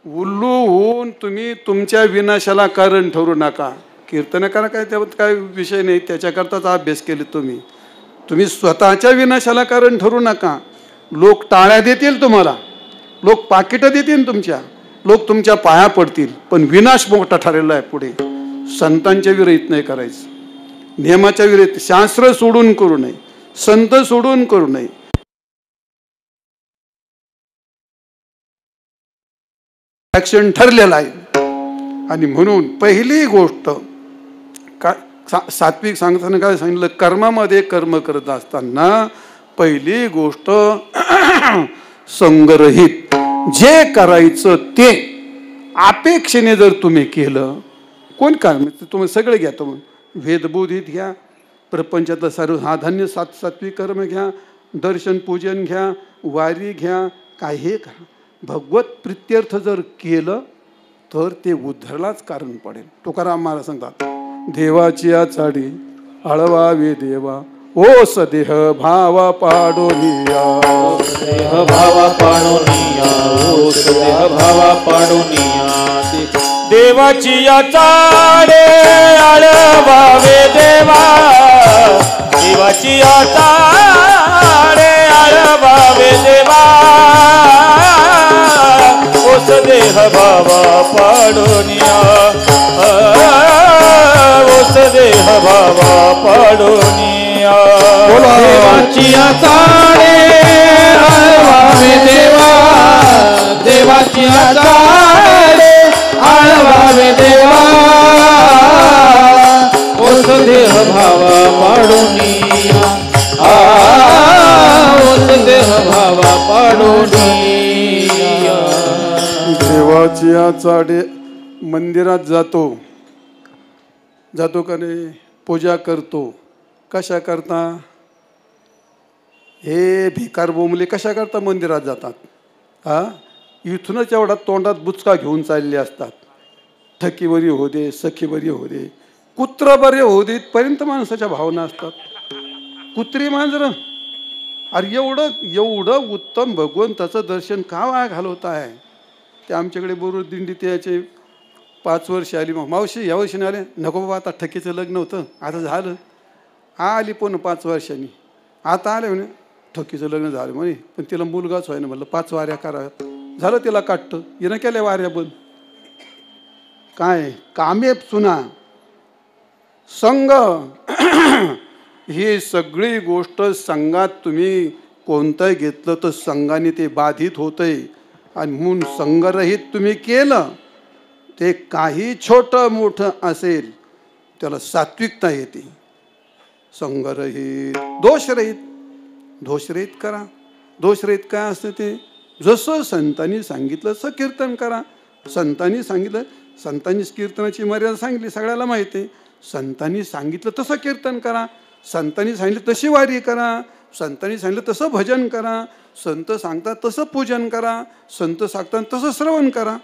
उल्लू होऊन तुम्ही तुमच्या विनाशाला कारण ठरू नका. कीर्तन करा, काय त्यात काय विषय नाही, त्याच्याकरताच अभ्यास केले तुम्ही. तुम्ही स्वतःच्या विनाशाला कारण ठरू नका. लोक टाळ्या देतील तुम्हाला, लोक पाकिटं देतील तुमच्या, लोक तुमच्या पाया पडतील, पण विनाश मोठा ठरलेला आहे पुढे. संतांच्या विरहित नाही करायचं, नियमाच्या विरहित. शास्त्र सोडून करू नये, संत सोडून करू नये. ऍक्शन ठरलेला आहे. आणि म्हणून पहिली गोष्ट काय सात्विक सांगताना काय सांगितलं? कर्मामध्ये कर्म करत असताना पहिली गोष्ट संगरहित. जे करायचं ते अपेक्षेने जर तुम्ही केलं, कोण काय तुम्ही सगळे घ्या. तुम्ही वेदबोधित घ्या, प्रपंचातलं सर्वसाधान्य सात्विक कर्म घ्या, दर्शन पूजन घ्या, वारी घ्या, काय हे करा. भगवत प्रित्यर्थ जर केलं तर ते उद्धरलाच कारण पडेल. तुकाराम महाराज सांगतात, देवाची आचाडी आळवावे देवा, ओस देह भावा पाडोनिया, देह भावा पाडोनिया, ओस देह भावा पाडोनिया. देवाची आचाडे आळवावे देवा, देवाची आचाडे आळवावे देवा, ओस देह भावा पाडोनिया, ओस देह भावा पाडोनिया. देवाची आचाडे आळवावे देवा, देवाची आचाडे आळवावे देवा, ओस देह भावा पाडोनिया, ओस देह भावा पाडोनिया. देवाची आचाडे मंदिरात जातो का नाही? पूजा करतो. कशा करता? हे भिकार बोंबले कशा करता मंदिरात जातात? हा, इथूनच एवढा तोंडात बुचका घेऊन चालले असतात. ठकीवरी होऊ दे, सखीवरी होऊ दे, कुत्रा बरे होऊ दे, इथपर्यंत माणसाच्या भावना असतात. कुत्री मांजरं, अरे एवढं उत्तम भगवंताचं दर्शन का वाया घालवत आहे? ते आमच्याकडे बरोबर दिंडीत यायचे. 5 वर्ष आली, मग मावशी या वर्षी आले. नको बाबा, आता ठकीचं लग्न होतं, आता झालं. आली पण 5 वर्षांनी. आता आले म्हणे ठोकीचं लग्न झालं म्हणे, पण तिला मुलगाच व्हाय ना. म्हणलं 5 वाऱ्या कराव्यात. झालं तिला काटतं. हिनं केल्या वाऱ्या बंद. काय कामे सुना संघ ही सगळी गोष्ट संघात तुम्ही कोणतं घेतलं तर संघाने ते बाधित होतंय. आणि म्हणून संघरहित तुम्ही केलं ते काही छोटं मोठं असेल त्याला सात्विकता येते. संघरहित दोषरहित. दोषरहित करा. दोषरहित काय असतं ते जसं संतांनी सांगितलं तसं कीर्तन करा. संतांनी सांगितलं, संतांनी कीर्तनाची मर्यादा सांगितली सगळ्याला माहिती आहे. संतांनी सांगितलं तसं कीर्तन करा. संतांनी सांगितलं तशी वारी करा. संतांनी सांगितलं तसं भजन करा. संत सांगतात तसं पूजन करा. संत सांगतात तसं श्रवण करा.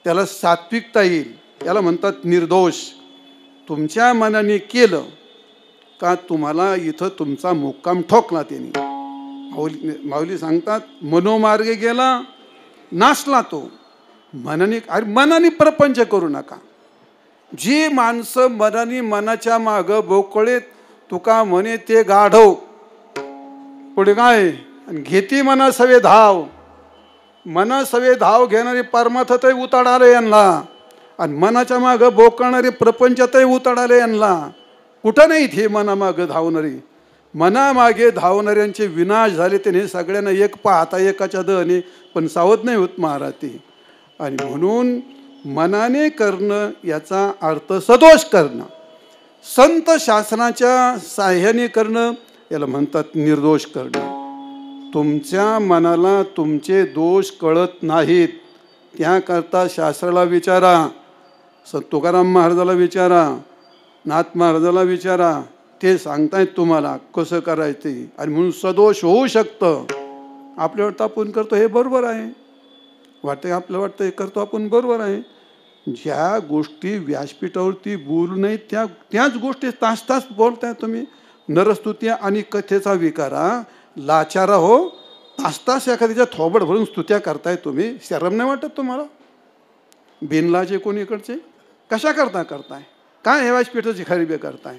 त्याला सात्विकता येईल. याला म्हणतात निर्दोष. तुमच्या मनाने केलं का तुम्हाला इथं तुमचा मुक्काम ठोकला त्यांनी. माऊली सांगतात मनोमार्गे गेला नाचला तो. मनाने प्रपंच करू नका. जी माणसं मनाने मनाच्या मागं बोकळेत तुका म्हणे ते गाढव. पुढे काय आणि घेती मना सवे धाव. मना सवे धाव घेणारे परमार्थतही उताडाले यांना. आणि मनाच्या मागं बोकळणारे प्रपंचातही उताडाले यांना. कुठं नाही हे मनामागं धावणारी. मनामागे धावणाऱ्यांचे विनाश झाले. त्याने सगळ्यांना एक पाहता एकाच्या दहने पण सावध नाही होत महाराज ते. आणि म्हणून मनाने करणं याचा अर्थ सदोष करणं. संत शासनाच्या साह्याने करणं याला म्हणतात निर्दोष करणं. तुमच्या मनाला तुमचे दोष कळत नाहीत त्याकरता शास्त्राला विचारा. तुकाराम महाराजाला विचारा. नाथ महाराजाला विचारा. ते सांगतायत तुम्हाला कसं करायचं. आणि म्हणून सदोष होऊ शकतं. आपल्या वाटतं आपण करतो हे बरोबर आहे. वाटतं आपल्याला वाटतं हे करतो आपण बरोबर आहे. ज्या गोष्टी व्यासपीठावरती बोलू नये त्याच गोष्टी तास तास बोलताय तुम्ही. नरस्तुत्या आणि कथेचा विकारा लाचारा हो. तास तास एखाद्याच्या थोबड भरून स्तुत्या करताय तुम्ही. शरम नाही वाटत तुम्हाला. बिनलाजे कोणीकडचे कशा करताय. काय हे व्यासपीठाची खरीबे करताय.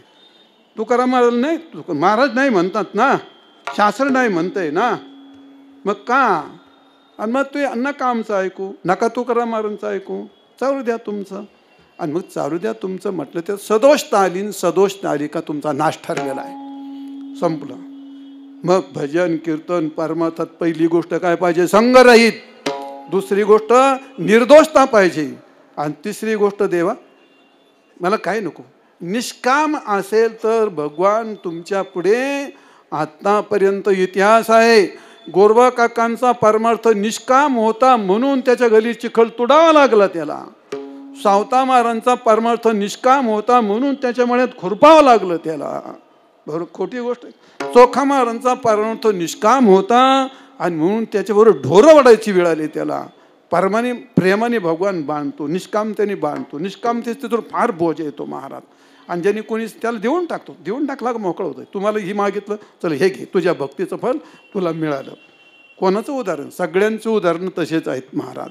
तुकाराम महाराज नाही महाराज नाही म्हणतात ना. शास्त्र नाही म्हणतंय ना. मग का. आणि मग ते नका आमचं ऐकू. नका तुकाराम महाराजांचं ऐकू. चालू द्या तुमचं. आणि मग चालू द्या तुमचं म्हटलं तर सदोषता आली. सदोषता आली का तुमचा नाश ठरलेला आहे. संपलं. मग भजन कीर्तन परमार्थात पहिली गोष्ट काय पाहिजे संघरहित. दुसरी गोष्ट निर्दोषता पाहिजे. आणि तिसरी गोष्ट देवा मला काय नको. निष्काम असेल तर भगवान तुमच्या पुढे आतापर्यंत इतिहास आहे. गोरबा काकांचा परमार्थ निष्काम होता म्हणून त्याच्या गली चिखल तुडावा लागला त्याला. सावता महाराजांचा परमार्थ निष्काम होता म्हणून त्याच्या मळ्यात खुरपावं लागलं त्याला. बरोबर खोटी गोष्ट आहे. चोखा महाराजांचा परमार्थ निष्काम होता आणि म्हणून त्याच्याबरोबर ढोरं वडायची वेळ आली त्याला. प्रेमाने भगवान बांधतो. निष्कामतेने बांधतो. निष्कामतेवर फार बोज येतो महाराज. आणि ज्यांनी कोणी त्याला देऊन टाकतो. देऊन टाकला मोकळं होतं. तुम्हाला ही मागितलं चल हे घे तुझ्या भक्तीचं फल तुला मिळालं. कोणाचं उदाहरण. सगळ्यांचं उदाहरण तसेच आहेत महाराज.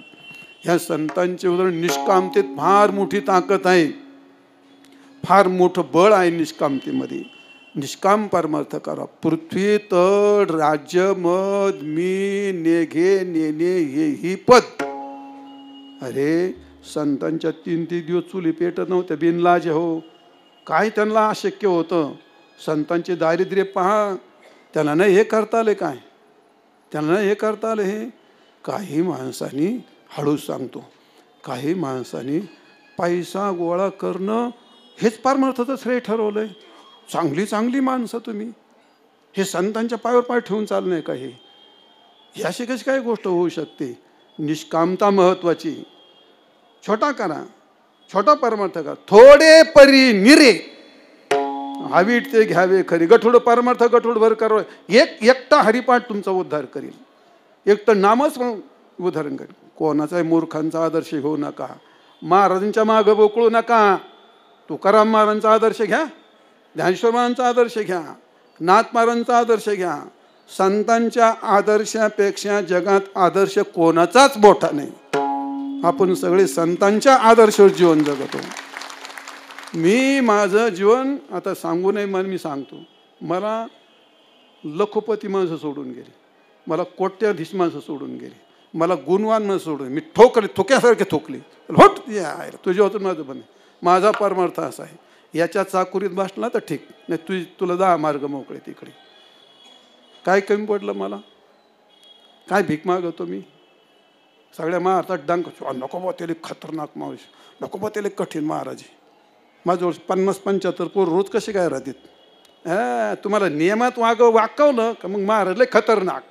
ह्या संतांचे उदाहरण निष्कामतेत फार मोठी ताकद आहे. फार मोठं बळ आहे निष्कामतेमध्ये. निष्काम परमार्थ करा. पृथ्वी तड राज्य मद मी नेघे नेने हे ही पद. अरे संतांच्या 3-3 दिवस चुली पेटत नव्हत्या बिनलाज हो. काय त्यांना अशक्य होतं. संतांचे दारिद्र्य पहा. त्यांना नाही हे करता आले काय. त्यांना हे करता आलं हे. काही माणसांनी हळूच सांगतो काही माणसांनी पैसा गोळा करणं हेच परमार्थाचं श्रेय ठरवलंय. चांगली चांगली माणसं तुम्ही. हे संतांच्या पायावर पाय ठेवून चालणं आहे का हे. अशी कशी काय गोष्ट होऊ शकते. निष्कामता महत्वाची. छोटा करा. छोटा परमार्थ करा. थोडे परी निरे हवीट ते घ्यावे खरी. गठोड परमार्थ गठोड भर करो. एकटा हरिपाठ तुमचा उद्धार करील. एकटं नामच उदाहरण करेल. कोणाचाही मूर्खांचा आदर्श घेऊ नका. महाराजांच्या मागं बोकळू नका. तुकाराम महाराजांचा आदर्श घ्या. ज्ञानेश्वर महाराजांचा आदर्श घ्या. नाथ महाराजांचा आदर्श घ्या. संतांच्या आदर्शापेक्षा जगात आदर्श कोणाचाच मोठा नाही. आपण सगळे संतांच्या आदर्शावर जीवन जगतो. मी माझं जीवन आता सांगू नये म्हणून मी सांगतो. मला लखोपती माणसं सोडून गेली, मला कोट्याधीश माणसं सोडून गेली, मला गुणवान माणसं सोडून, मी थोक्यासारखे थोकले. होट तुझ्या होतं माझं पण. माझा परमार्थ असा आहे, याच्या चाकुरीत बसला तर ठीक, नाही तुला 10 मार्ग मोकळे तिकडे. काय कमी पडलं मला? काय भीक मागवतो मी? सगळ्या महाराष्ट्रात डांग, नको बा त्याला खतरनाक माणूस, नको बा त्याला कठीण महाराज. माझ्याजवळ 50-75 पोर रोज कसे काय राहतात? तुम्हाला नियमात वाकवलं का मग महाराज लय खतरनाक,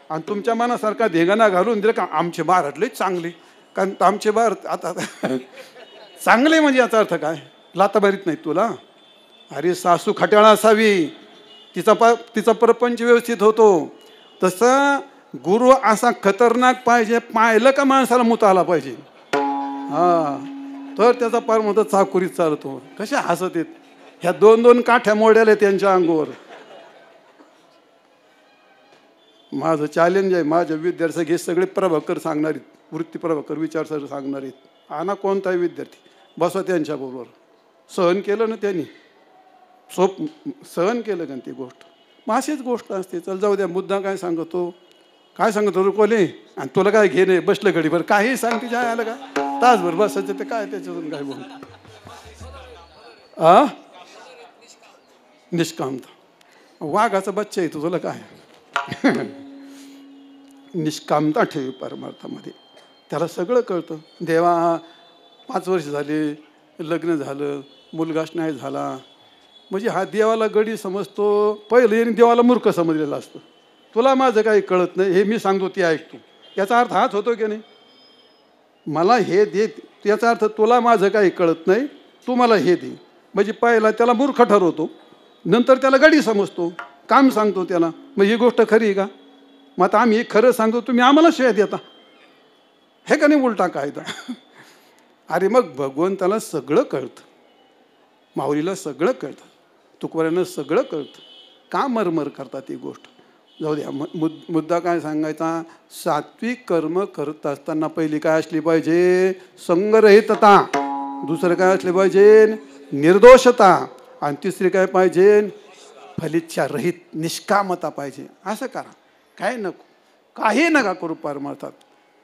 आणि तुमच्या मनासारखा धेगाना घालून दिलं का आमचे महाराज लय चांगले. कारण आमचे महाराज आता चांगले म्हणजे याचा अर्थ काय? लाताबारीत नाही तुला. अरे सासू खट्याळा असावी, तिचा प्रपंच व्यवस्थित होतो. तसं गुरु असा खतरनाक पाहिजे, पाहिलं का माणसाला मुता आला पाहिजे. तर त्याचा परमार्थ चाकुरीत चालतो. कशा हसत येत ह्या 2-2 काठ्या मोड्याला त्यांच्या अंगावर. माझं चॅलेंज आहे, माझ्या विद्यार्थी हे सगळे प्रभाकर सांगणारे, वृत्ती प्रभाकर विचारसर सांगणारे. आणा कोणताही विद्यार्थी बसवा त्यांच्याबरोबर. सहन केलं ना त्यांनी, सहन केलं का ती गोष्ट. मग अशीच गोष्ट असते. चल जाऊ द्या, मुद्दा काय सांगतो रुकोले, आणि तुला काय घे नाही, बसलं घडीभर काही सांग तिच्या आलं का तासभर बसायचं, ते काय त्याच्यातून काय बोल. निष्कामता वाघाचा बच्चा आहे, तुला काय निष्कामता ठेवी परमार्थामध्ये. त्याला सगळं कळतं. देवा 5 वर्ष झाले, लग्न झालं, मुलगाच नाही झाला, म्हणजे हा देवाला गडी समजतो. पहिलं यांनी देवाला मूर्ख समजलेला असतं. तुला माझं काही कळत नाही, हे मी सांगतो ते ऐकतो. याचा अर्थ हाच होतो की नाही? मला हे दे, याचा अर्थ तुला माझं काही कळत नाही, तू मला हे दे. म्हणजे पहिला त्याला मूर्ख ठरवतो, नंतर त्याला गडी समजतो, काम सांगतो त्याला. मग ही गोष्ट खरी आहे का? मग आता आम्ही खरं सांगतो, तुम्ही आम्हाला शिवाय देता, हे का नाही उलटा कायदा? अरे मग भगवंताला सगळं कळतं, माऊलीला सगळं कळतं, तुकोबारायांना सगळं कळतं. का मरमर करतात ती गोष्ट? जाऊ द्या. मुद्दा काय सांगायचा? सात्विक कर्म करत असताना पहिली काय असली पाहिजे? संगरहितता. दुसरं काय असले पाहिजे? निर्दोषता. आणि तिसरी काय पाहिजे? फलिच्छा रहित निष्कामता पाहिजे. असं करा. काय नको, काही नका करू परमार्थात.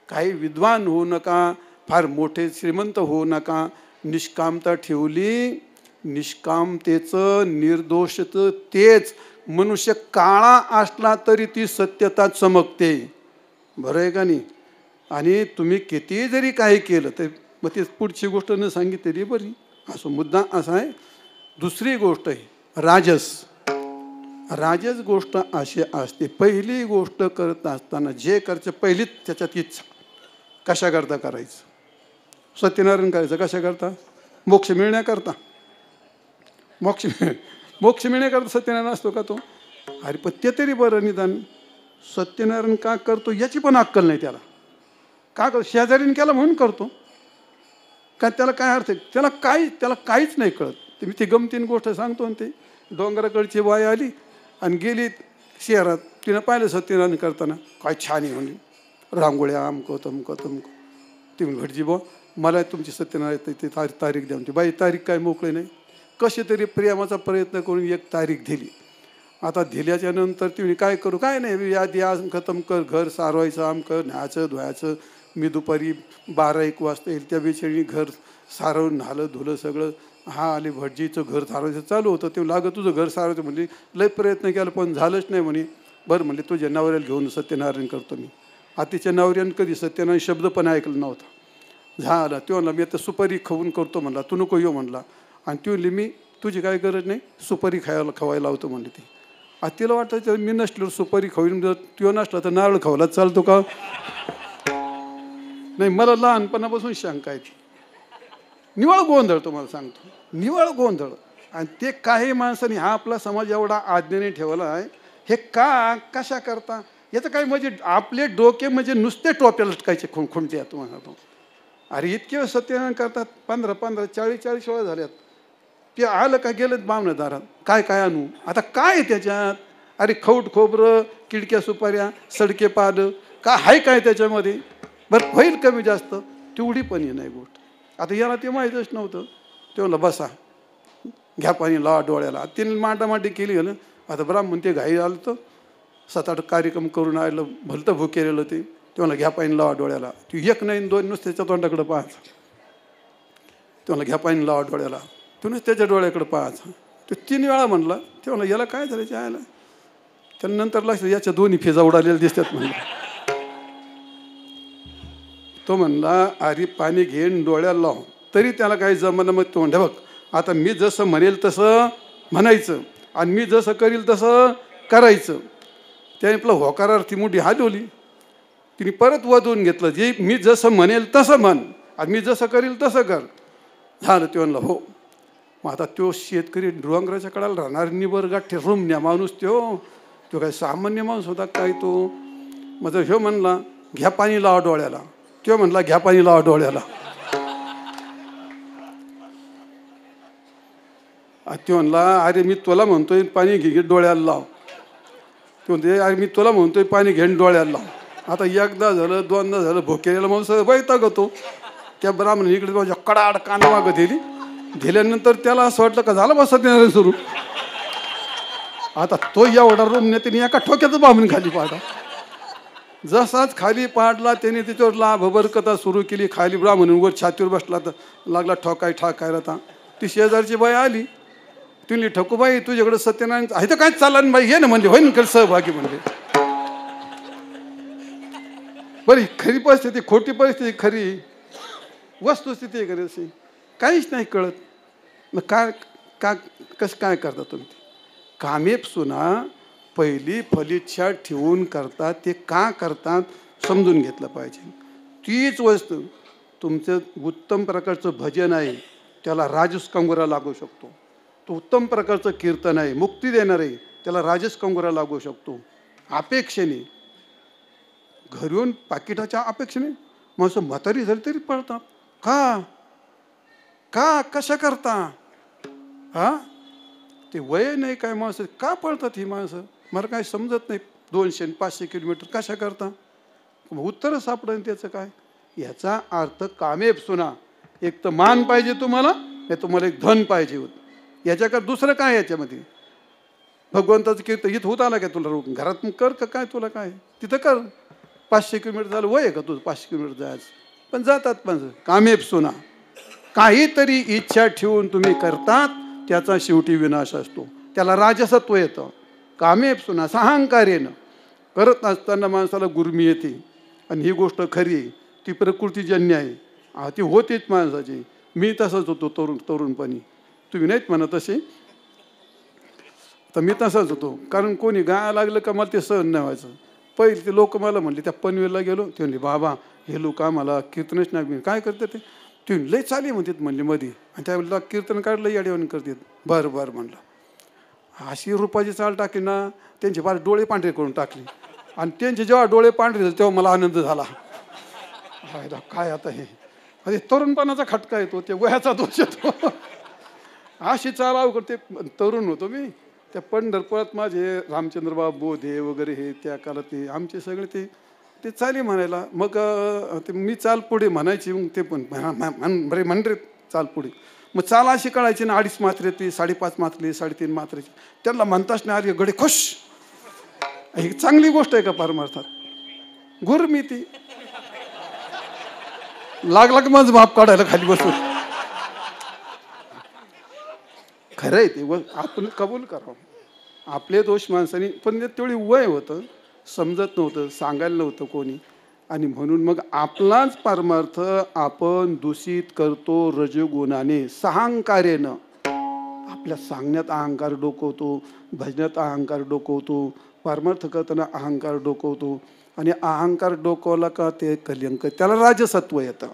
काही विद्वान होऊ नका, फार मोठे श्रीमंत होऊ नका. निष्कामता ठेवली, निष्कामतेचं निर्दोषचं तेच मनुष्य काळा असला तरी ती सत्यता चमकते. बरं आहे का नाही? आणि तुम्ही किती जरी काही केलं तर मग ते पुढची गोष्ट न सांगितलेली बरी. असं मुद्दा असा आहे. दुसरी गोष्ट आहे राजस. राजस गोष्ट अशी असते, पहिली गोष्ट करत असताना जे करायचं पहिलीच त्याच्यात इच्छा. कशाकरता करायचं? सत्यनारायण करायचं कशाकरता? मोक्ष मिळण्याकरता. मोक्ष मिळण्याकरता सत्यनारायण असतो का तो? अरे पण ते तरी बरं, निदान सत्यनारायण का करतो याची पण अक्कल नाही त्याला. का करतो? शेजारीने केला म्हणून करतो का? त्याला काय अर्थ आहे? त्याला काहीच नाही कळत. ते मी ती गमतीन गोष्ट सांगतो. आणि ते डोंगराकडची बाई आली आणि गेली शहरात. तिनं पाहिलं सत्यनारायण करताना, काय छान आहे म्हणजे, रांगोळ्या अमकं तमकं तमकं. ती भटजी बा मला तुमची सत्यनारायण ते तारीख द्या म्हणते. बाई तारीख काय मोकळी नाही. कशी तरी प्रेमाचा प्रयत्न करून एक तारीख दिली. आता दिल्याच्या नंतर तुम्ही काय करू? काय नाही, यादी आज खतम कर, घर सारवायचं, आमकं न्यायचं धुवायचं. मी दुपारी 12-1 वाजता येईल, त्या बेचणी घर सारवून झालं धुलं सगळं. हा आले भटजीचं घर सारवायचं चालू होतं. ते लागत तुझं घर सारवायचं म्हणली. लय प्रयत्न केला पण झालंच नाही म्हणे. बरं म्हणले तुझ्या नवऱ्याला घेऊन सत्यनारायण करतो मी. आता तिच्या नवऱ्यानं कधी सत्यनारायण शब्द पण ऐकलं नव्हता. झाला तो म्हणला मी आता सुपारी खाऊन करतो म्हणला, तू नको येऊ म्हणला. आणि ती म्हणली मी तुझी काय गरज नाही, सुपारी खवायला लावतो म्हणले ती. आता तिला वाटतं मी नसलो सुपारी खाऊन, तो नसला तर नारळ खावायला चालतो का? नाही, मला लहानपणापासून शंका आहे ती. निवळ गोंधळ तुम्हाला सांगतो, निवळ गोंधळ. आणि ते काही माणसांनी हा आपला समाज एवढा आज्ञेने ठेवला आहे. हे कशा करता? याचं काही म्हणजे आपले डोके म्हणजे नुसते टोप्या लटकायचे खुंटे तुम्हाला तो. अरे इतके सत्यनारायण करतात, 15-15, 40-40 वेळा झाल्यात. ते आलं का गेलं बामणदारात, काय काय आणू आता? काय त्याच्यात? अरे खौट खोबरं, किडक्या सुपाऱ्या, सडके पालं, का आहे काय त्याच्यामध्ये? बरं होईल कमी जास्त, तेवढी पण ही नाही गोष्ट. आता याला ते माहीतच नव्हतं. ते म्हणलं बसा, घ्या पाणी लावा डोळ्याला. तिने माटामाटी केली ना. आता ब्राह्मण ते घाई आलं तर 7-8 कार्यक्रम करून आलं, भलतं भुकेलेलं ते म्हणलं घ्या पाणी लावा डोळ्याला. तू एक नाही 2 नुसत्याच्या तोंडाकडे पाहायचं. ते म्हणलं घ्या पाणी लावा डोळ्याला. तू नुसत्याच्या डोळ्याकडे पाहायचं. तो 3 वेळा म्हणला. ते म्हणलं याला काय झालं यायला. त्यानंतर लक्ष याच्या दोन्ही फेजा उडालेल्या दिसतात म्हणलं. तो म्हणला अरे पाणी घेऊन डोळ्याला लाव. तरी त्याला काही जमलं. मग तो म्हणलं बघ आता मी जसं म्हणेल तसं म्हणायचं आणि मी जसं करील तसं करायचं. त्याने आपलं होकारार्थी मोठी हलवली. तिने परत वधवून घेतलं. जे मी जसं म्हणेल तसं म्हण आणि मी जसं करील तसं कर. झालं. ते म्हणलं हो. मग आता तो शेतकरी डोंगराच्या कडाला राहणार निबरगाठ रुमण्या माणूस तो काय सामान्य माणूस होता काय तो. मग ह्यो म्हणला घ्या पाणी लावा डोळ्याला. तो म्हणला घ्या पाणी लावा डोळ्याला. तो म्हणला अरे मी तुला म्हणतोय पाणी घे डोळ्याला लाव. तो म्हणते अरे मी तुला म्हणतोय पाणी घेऊन डोळ्याला लाव. आता एकदा झालं 2दा झालं भोकेलेला माणूस बैताग होतो. त्या ब्राह्मण इकडे माझ्या कडाड काना मागं दिली. दिल्यानंतर त्याला असं वाटलं का झालं बसत येणार सुरू. आता तो एवढा रूम त्याने एका ठोक्याचं बांधून खाली पाडला. जसाच खाली पाडला त्याने त्याच्यावर लाभभर कथा सुरू केली. खाली ब्राह्मणवर छातीवर बसला तर लागला ठाकायला. आता ती शेजारची बाई आली. तिने ठकूबाई तुझ्याकडे सत्यनारायण आहे तर काय चाललं बाई ये ना म्हणजे होईन कर सहभागी म्हणजे. बरी खरी परिस्थिती खोटी परिस्थिती खरी वस्तुस्थिती आहे खरी अशी काहीच नाही कळत. मग कसं काय करता तुम्ही. कामेप सुना पहिली फलिच्छा ठेवून करतात. ते का करतात समजून घेतलं पाहिजे. तीच वस्तू तुमचं उत्तम प्रकारचं भजन आहे त्याला राजस कंगोरा लागू शकतो. तो उत्तम प्रकारचं कीर्तन आहे मुक्ती देणार आहे त्याला राजस कंगोरा लागू शकतो. अपेक्षेने घरून पाकिटाच्या अपेक्षेने माणसं म्हातारी झाली तरी पळतात. का कशा करता. ते वय नाही काय माणसं का पळतात ही माणसं. मला काय समजत नाही. 200-500 किलोमीटर कशा करता. उत्तर सापडेल त्याचं काय. याचा अर्थ कामेप सुना. एक तर मान पाहिजे तुम्हाला या तुम्हाला एक धन पाहिजे होत. याच्याकडे दुसरं काय याच्यामध्ये. भगवंताचं कीर्तन इथं होत आला काय तुला घरात कर का काय तुला काय तिथं कर. 500 किलोमीटर झालं वय का तुझं 500 किलोमीटर जायचं. पण जातात पण कामेप सुना. काहीतरी इच्छा ठेवून तुम्ही करतात त्याचा शेवटी विनाश असतो. त्याला राजसत्व येतं. कामेप सुना अहंकारेनं करत असताना माणसाला गुरमी येते. आणि ही गोष्ट खरी आहे ती प्रकृतीजन्य आहे. ती होतीच माणसाची. मी तसंच होतो तरुणपणी. तुम्ही नाहीत म्हणा तसे तर मी तसाच होतो. कारण कोणी गाया लागलं का मला ते सहन नाही व्हायचं. पहिले ते लोक मला म्हणले त्या पनवेलला गेलो ते म्हणले बाबा हे लोक आम्हाला कीर्तनच नाही काय करतात ते. तुम्ही लय चाली म्हणतात म्हणले मध्ये. आणि त्यावेळेला कीर्तन काढलं याडेवानी करतात. बरं म्हणलं. अशी रुपाची चाल टाकली ना त्यांचे बार डोळे पांढरे करून टाकले. आणि त्यांचे जेव्हा डोळे पांढरे झाले तेव्हा मला आनंद झाला. काय आता हे अरे तरुणपणाचा खटका येतो ते वयाचा दोष येतो. अशी चाल अवघड. ते तरुण होतो मी. त्या पंढरपुरात माझे रामचंद्रबाबू बोधे वगैरे हे त्या काळात ते आमचे सगळे ते चाली म्हणायला. मग ते मी चाल पुढे म्हणायची. मग ते पण बरे म्हणरे चाल पुढे. मग चाल अशी कळायची ना 2.5 मात्रे ती 5.5 मात्रे 3.5 मात्रेची. त्यांना म्हणताच नाही अरे गडे खुश. ही चांगली गोष्ट आहे का परमार्थात. गुरमी ती लागला की माझं बाप काढायला खाली बसून. खरं आहे ते आपण कबूल करावं. आपले दोष माणसाने पण तेवढी वय होतं समजत नव्हतं सांगायला नव्हतं कोणी. आणि म्हणून मग आपलाच परमार्थ आपण दूषित करतो रजोगुणाने अहंकारेनं. आपल्या सांगण्यात अहंकार डोकवतो भजनात अहंकार डोकवतो परमार्थ करताना अहंकार डोकवतो. आणि अहंकार डोकवला का ते कलंक त्याला राजसत्व येतं.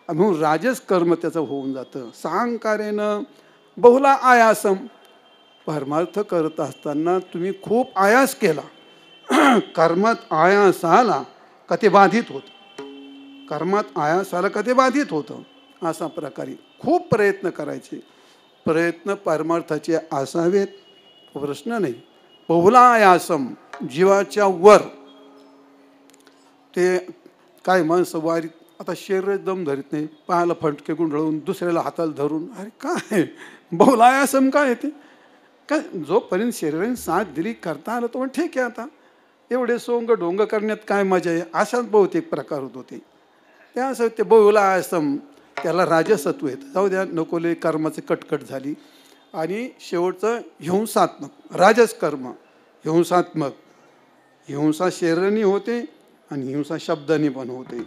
म्हणून राजस कर्म त्याचं होऊन जातं. अहंकारेनं बहुला आयासम. परमार्थ करत असताना तुम्ही खूप आयास केला. कर्मात आयास आला का ते बाधित होतं. कर्मात आयास आला का ते बाधित होतं. अशा प्रकारे खूप प्रयत्न करायचे. प्रयत्न परमार्थाचे असावेत प्रश्न नाही. बहुला आयासम जीवाच्या वर. ते काय माणसं वारीत आता शरीर दम धरीत नाही, पायाला फटके गुंडळून दुसऱ्याला हाताला धरून, अरे काय बोलायासम काय येते काय? जोपर्यंत शरीराने साथ दिली करता आलं तो ठीक आहे. आता एवढे सोंग डोंग करण्यात काय मजा आहे, अशाच बहुतेक प्रकार होत होते. त्या असं ते बहुलायासम त्याला राजसत्व येतं. जाऊ द्या, नकोले कर्माची कटकट झाली. आणि शेवटचं हिंसात्मक राजस कर्म. हिंसात्मक हिंसा शरीराने होते आणि हिंसा शब्दाने पण होते.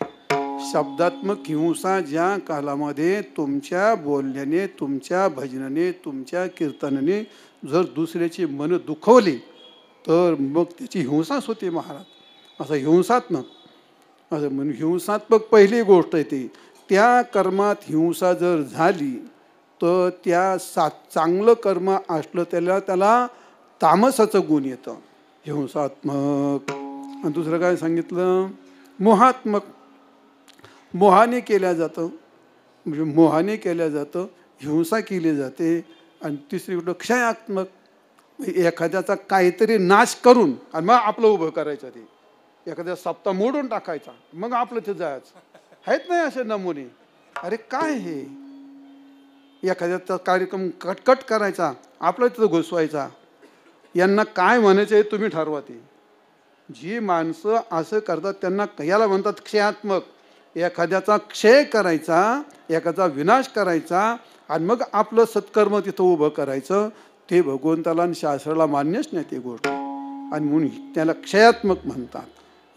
शब्दात्मक हिंसा ज्या कालामध्ये तुमच्या बोलण्याने, तुमच्या भजनाने, तुमच्या कीर्तनाने जर दुसऱ्याची मन दुखवली तर मग त्याची हिंसाच होते महाराज. असं हिंसात्मक, असं म्हणून हिंसात्मक पहिली गोष्ट येते. त्या कर्मात हिंसा जर झाली तर त्या चांगलं कर्म असलं त्याला तामसाचं गुण येतं, हिंसात्मक. आणि दुसरं काय सांगितलं? मोहात्मक. मोहाने केल्या जातं, म्हणजे मोहाने केल्या जातं, हिंसा केली जाते. आणि तिसरी गोष्ट क्षयात्मक, एखाद्याचा काहीतरी नाश करून आणि मग आपलं उभं करायचं. ते एखाद्या सप्ताह मोडून टाकायचा, मग आपलं ते जायचं. आहेत नाही असे नमुने? अरे काय हे, एखाद्याचा कार्यक्रम कटकट करायचा, आपलं तिथं घुसवायचा. यांना काय म्हणायचं हे तुम्ही ठरवा. ते जी माणसं असं करतात त्यांना याला म्हणतात क्षयात्मक. एखाद्याचा क्षय करायचा, एखादा विनाश करायचा आणि मग आपलं सत्कर्म तिथं उभं करायचं. ते भगवंताला आणि शास्त्राला मान्यच नाही ते गोष्ट. आणि म्हणून त्याला क्षयात्मक म्हणतात,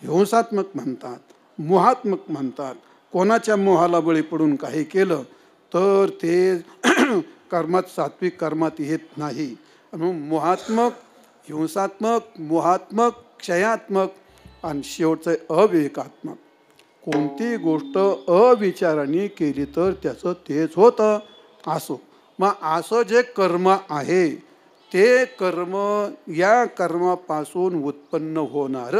हिंसात्मक म्हणतात, मोहात्मक म्हणतात. कोणाच्या मोहाला बळी पडून काही केलं तर ते कर्मात, सात्विक कर्मात येत नाही. म्हणून मोहात्मक, हिंसात्मक, मोहात्मक, क्षयात्मक आणि शेवटचं अविवेकात्मक. कोणती गोष्ट अविचाराने केली तर त्याचं तेच होतं. असो मग असं जे कर्म आहे ते कर्म, या कर्मापासून उत्पन्न होणार.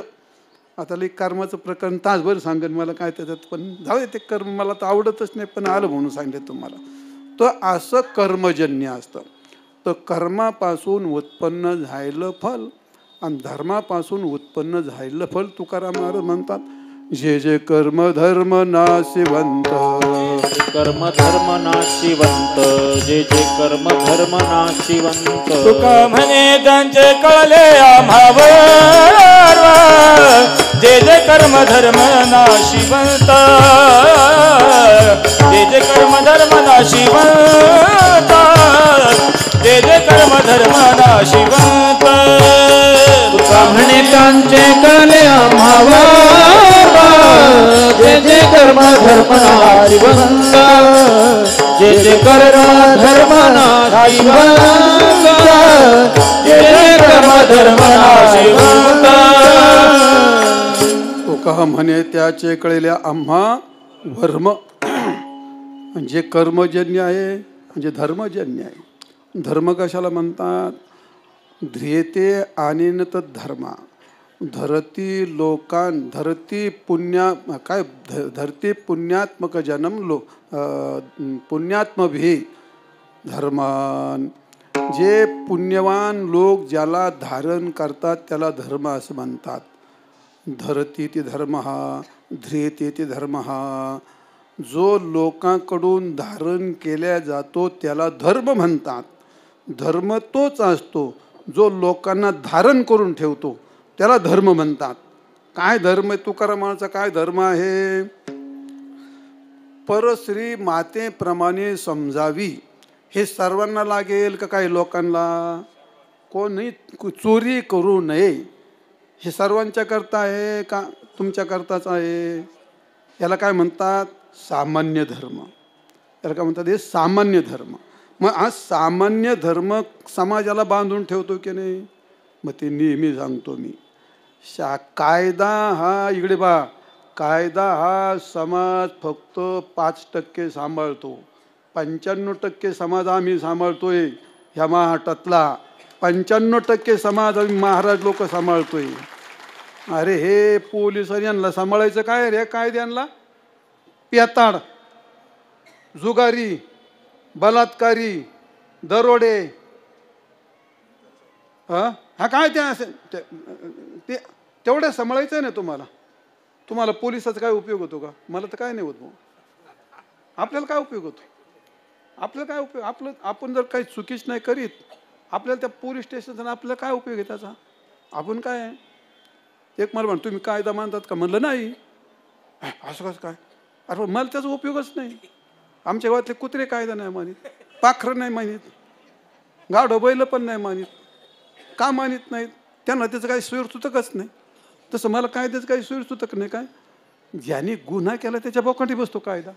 आता कर्माचं प्रकरण तासभर सांगेन मला काय त्याच्यात, पण जाऊ दे, ते कर्म मला तर आवडतच नाही, पण आलं म्हणून सांगितलं तुम्हाला. तर असं कर्मजन्य असतं. तर कर्मापासून उत्पन्न झालेलं फल आणि धर्मापासून उत्पन्न झालेलं फल तुकाराम महाराज म्हणतात, जे जे कर्म धर्म नाशिवंत, कर्म धर्म नाशिवंत, जे जे कर्म धर्म नाशिवंत. तुका म्हणे त्यांचे कळले आम्हावर, जे जे कर्म धर्म नाशिवंत, जे जे कर्म धर्म नाशिवंत, जे जे कर्म धर्म नाशिवंत. तुका म्हणे त्यांचे कळले आम्हावा, जे जे कर्म धर्म नाशिवंत, जे जे कर्म धर्म नाशिवंत, जे जे कर्म धर्म नाशिवंत. तुका म्हणे त्याचे कळले आम्हा वर्म, जे कर्मजन्य आहे म्हणजे धर्मजन्य आहे. धर्म कशाला म्हणतात? ध्रियते अनेन धर्मा. धरती लोकां, धरती पुण्या काय, धरती पुण्यात्मक जन्म पुण्यात्मभी धर्मान. जे पुण्यवान लोक ज्याला धारण करतात त्याला धर्म असं म्हणतात. धरती ते धर्म हा, ध्रियते ते धर्म हा. जो लोकांकडून धारण केल्या जातो त्याला धर्म म्हणतात. धर्म तोच असतो जो लोकांना धारण करून ठेवतो त्याला धर्म म्हणतात. काय धर्म आहे तुकारामाचा? काय धर्म आहे? परश्री मातेप्रमाणे समजावी हे सर्वांना लागेल का काही लोकांना? कोणी चोरी करू नये हे सर्वांच्या करता आहे का तुमच्या करताच आहे? याला काय म्हणतात? सामान्य धर्म. याला काय म्हणतात? हे सामान्य धर्म. मग हा सामान्य धर्म समाजाला बांधून ठेवतो की नाही? मग ते नेहमी सांगतो मी, कायदा हा, इकडे बा, कायदा हा समाज फक्त 5% सांभाळतो. 95% समाज आम्ही सांभाळतोय ह्या महाराष्ट्रातला. 95% समाज आम्ही महाराज लोक सांभाळतोय. अरे हे पोलिसांनी यांना सांभाळायचं काय रे? कायद्यांना पेताड, जुगारी, बलात्कारी, दरोडे, हा काय ते असे ते तेवढं सांभाळायचं आहे ना तुम्हाला. तुम्हाला पोलिसाचा काय उपयोग होतो का? मला तर काय नाही होत भाऊ. आपल्याला काय उपयोग होतो? आपल्याला काय उपयोग? आपण जर काही चुकीच नाही करीत, आपल्याला त्या पोलीस स्टेशनचा आपल्याला काय उपयोग आहे त्याचा? आपण काय आहे? एक मला म्हण, तुम्ही कायदा मानतात का? म्हणलं नाही. असं कसं काय? अरे मला त्याचा उपयोगच नाही. आमच्या गावातले कुत्रे कायदा नाही मानित, पाखरं नाही मानित, गाढव बैल पण नाही मानित. का मानित नाहीत? त्यांना त्याचं काही सुतकच नाही. तसं मला कायद्याचं काही सुतक नाही. काय ज्याने गुन्हा केला त्याच्या बोकांडी बसतो कायदा.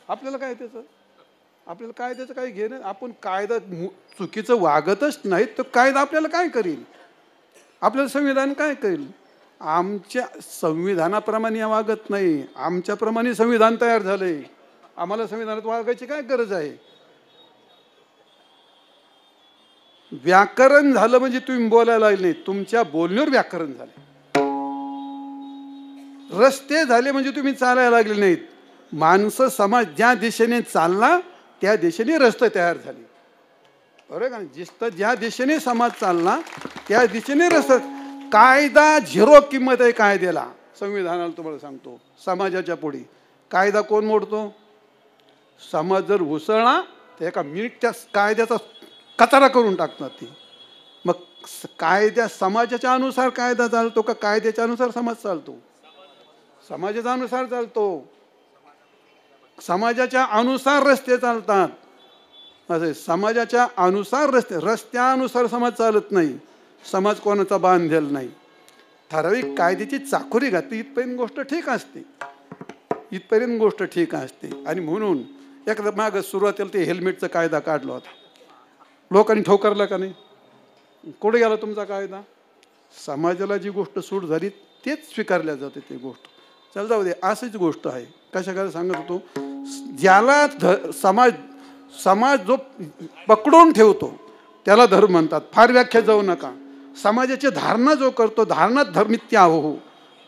आपल्याला काय त्याचं? आपल्याला कायद्याचं काही घेणं. आपण कायदा चुकीचं वागतच नाहीत तर कायदा आपल्याला काय करेल? आपल्याला संविधान काय करेल? आमच्या संविधानाप्रमाणे वागत नाही, आमच्याप्रमाणे संविधान तयार झालंय. आम्हाला संविधानात वागायची काय गरज आहे? व्याकरण झालं म्हणजे तुम्ही बोलायला लागले नाही, तुमच्या बोलण्यावर व्याकरण झाले. रस्ते झाले म्हणजे तुम्ही चालायला लागले नाहीत. माणसं समाज ज्या दिशेने चालला त्या दिशेने रस्ते तयार झाले. बरोबर का? जिस्त ज्या दिशेने समाज चालला त्या दिशेने रस्ता. कायदा झिरो किंमत आहे कायद्याला, संविधानाला. तुम्हाला सांगतो, समाजाच्या पुढे कायदा कोण मोडतो? समाज जर उसळला तर एका मिनिट त्या कायद्याचा कचरा करून टाकतात ती. मग कायद्या समाजाच्या अनुसार कायदा चालतो का कायद्याच्या अनुसार समाज चालतो? समाजाच्या अनुसार चालतो. समाजाच्या अनुसार रस्ते चालतात. असे समाजाच्या अनुसार रस्त्यानुसार समाज चालत नाही. समाज कोणाचा बांधेल नाही. ठराविक कायद्याची चाकोरी घातली इथपर्यंत गोष्ट ठीक असते, इथपर्यंत गोष्ट ठीक असते. आणि म्हणून एकदा मागं सुरुवातीला ते हेल्मेटचा कायदा काढला होता, लोकांनी ठोकरला का नाही? कुठे गेला तुमचा कायदा? समाजाला जी गोष्ट सूट झाली तेच स्वीकारल्या जाते ती गोष्ट. चल जाऊ दे, अशीच गोष्ट आहे. कशा काय सांगत होतो, ज्याला समाज जो पकडून ठेवतो त्याला धर्म म्हणतात. फार व्याख्या जाऊ नका. समाजाची धारणा जो करतो, धारणात धर्मित्या हो,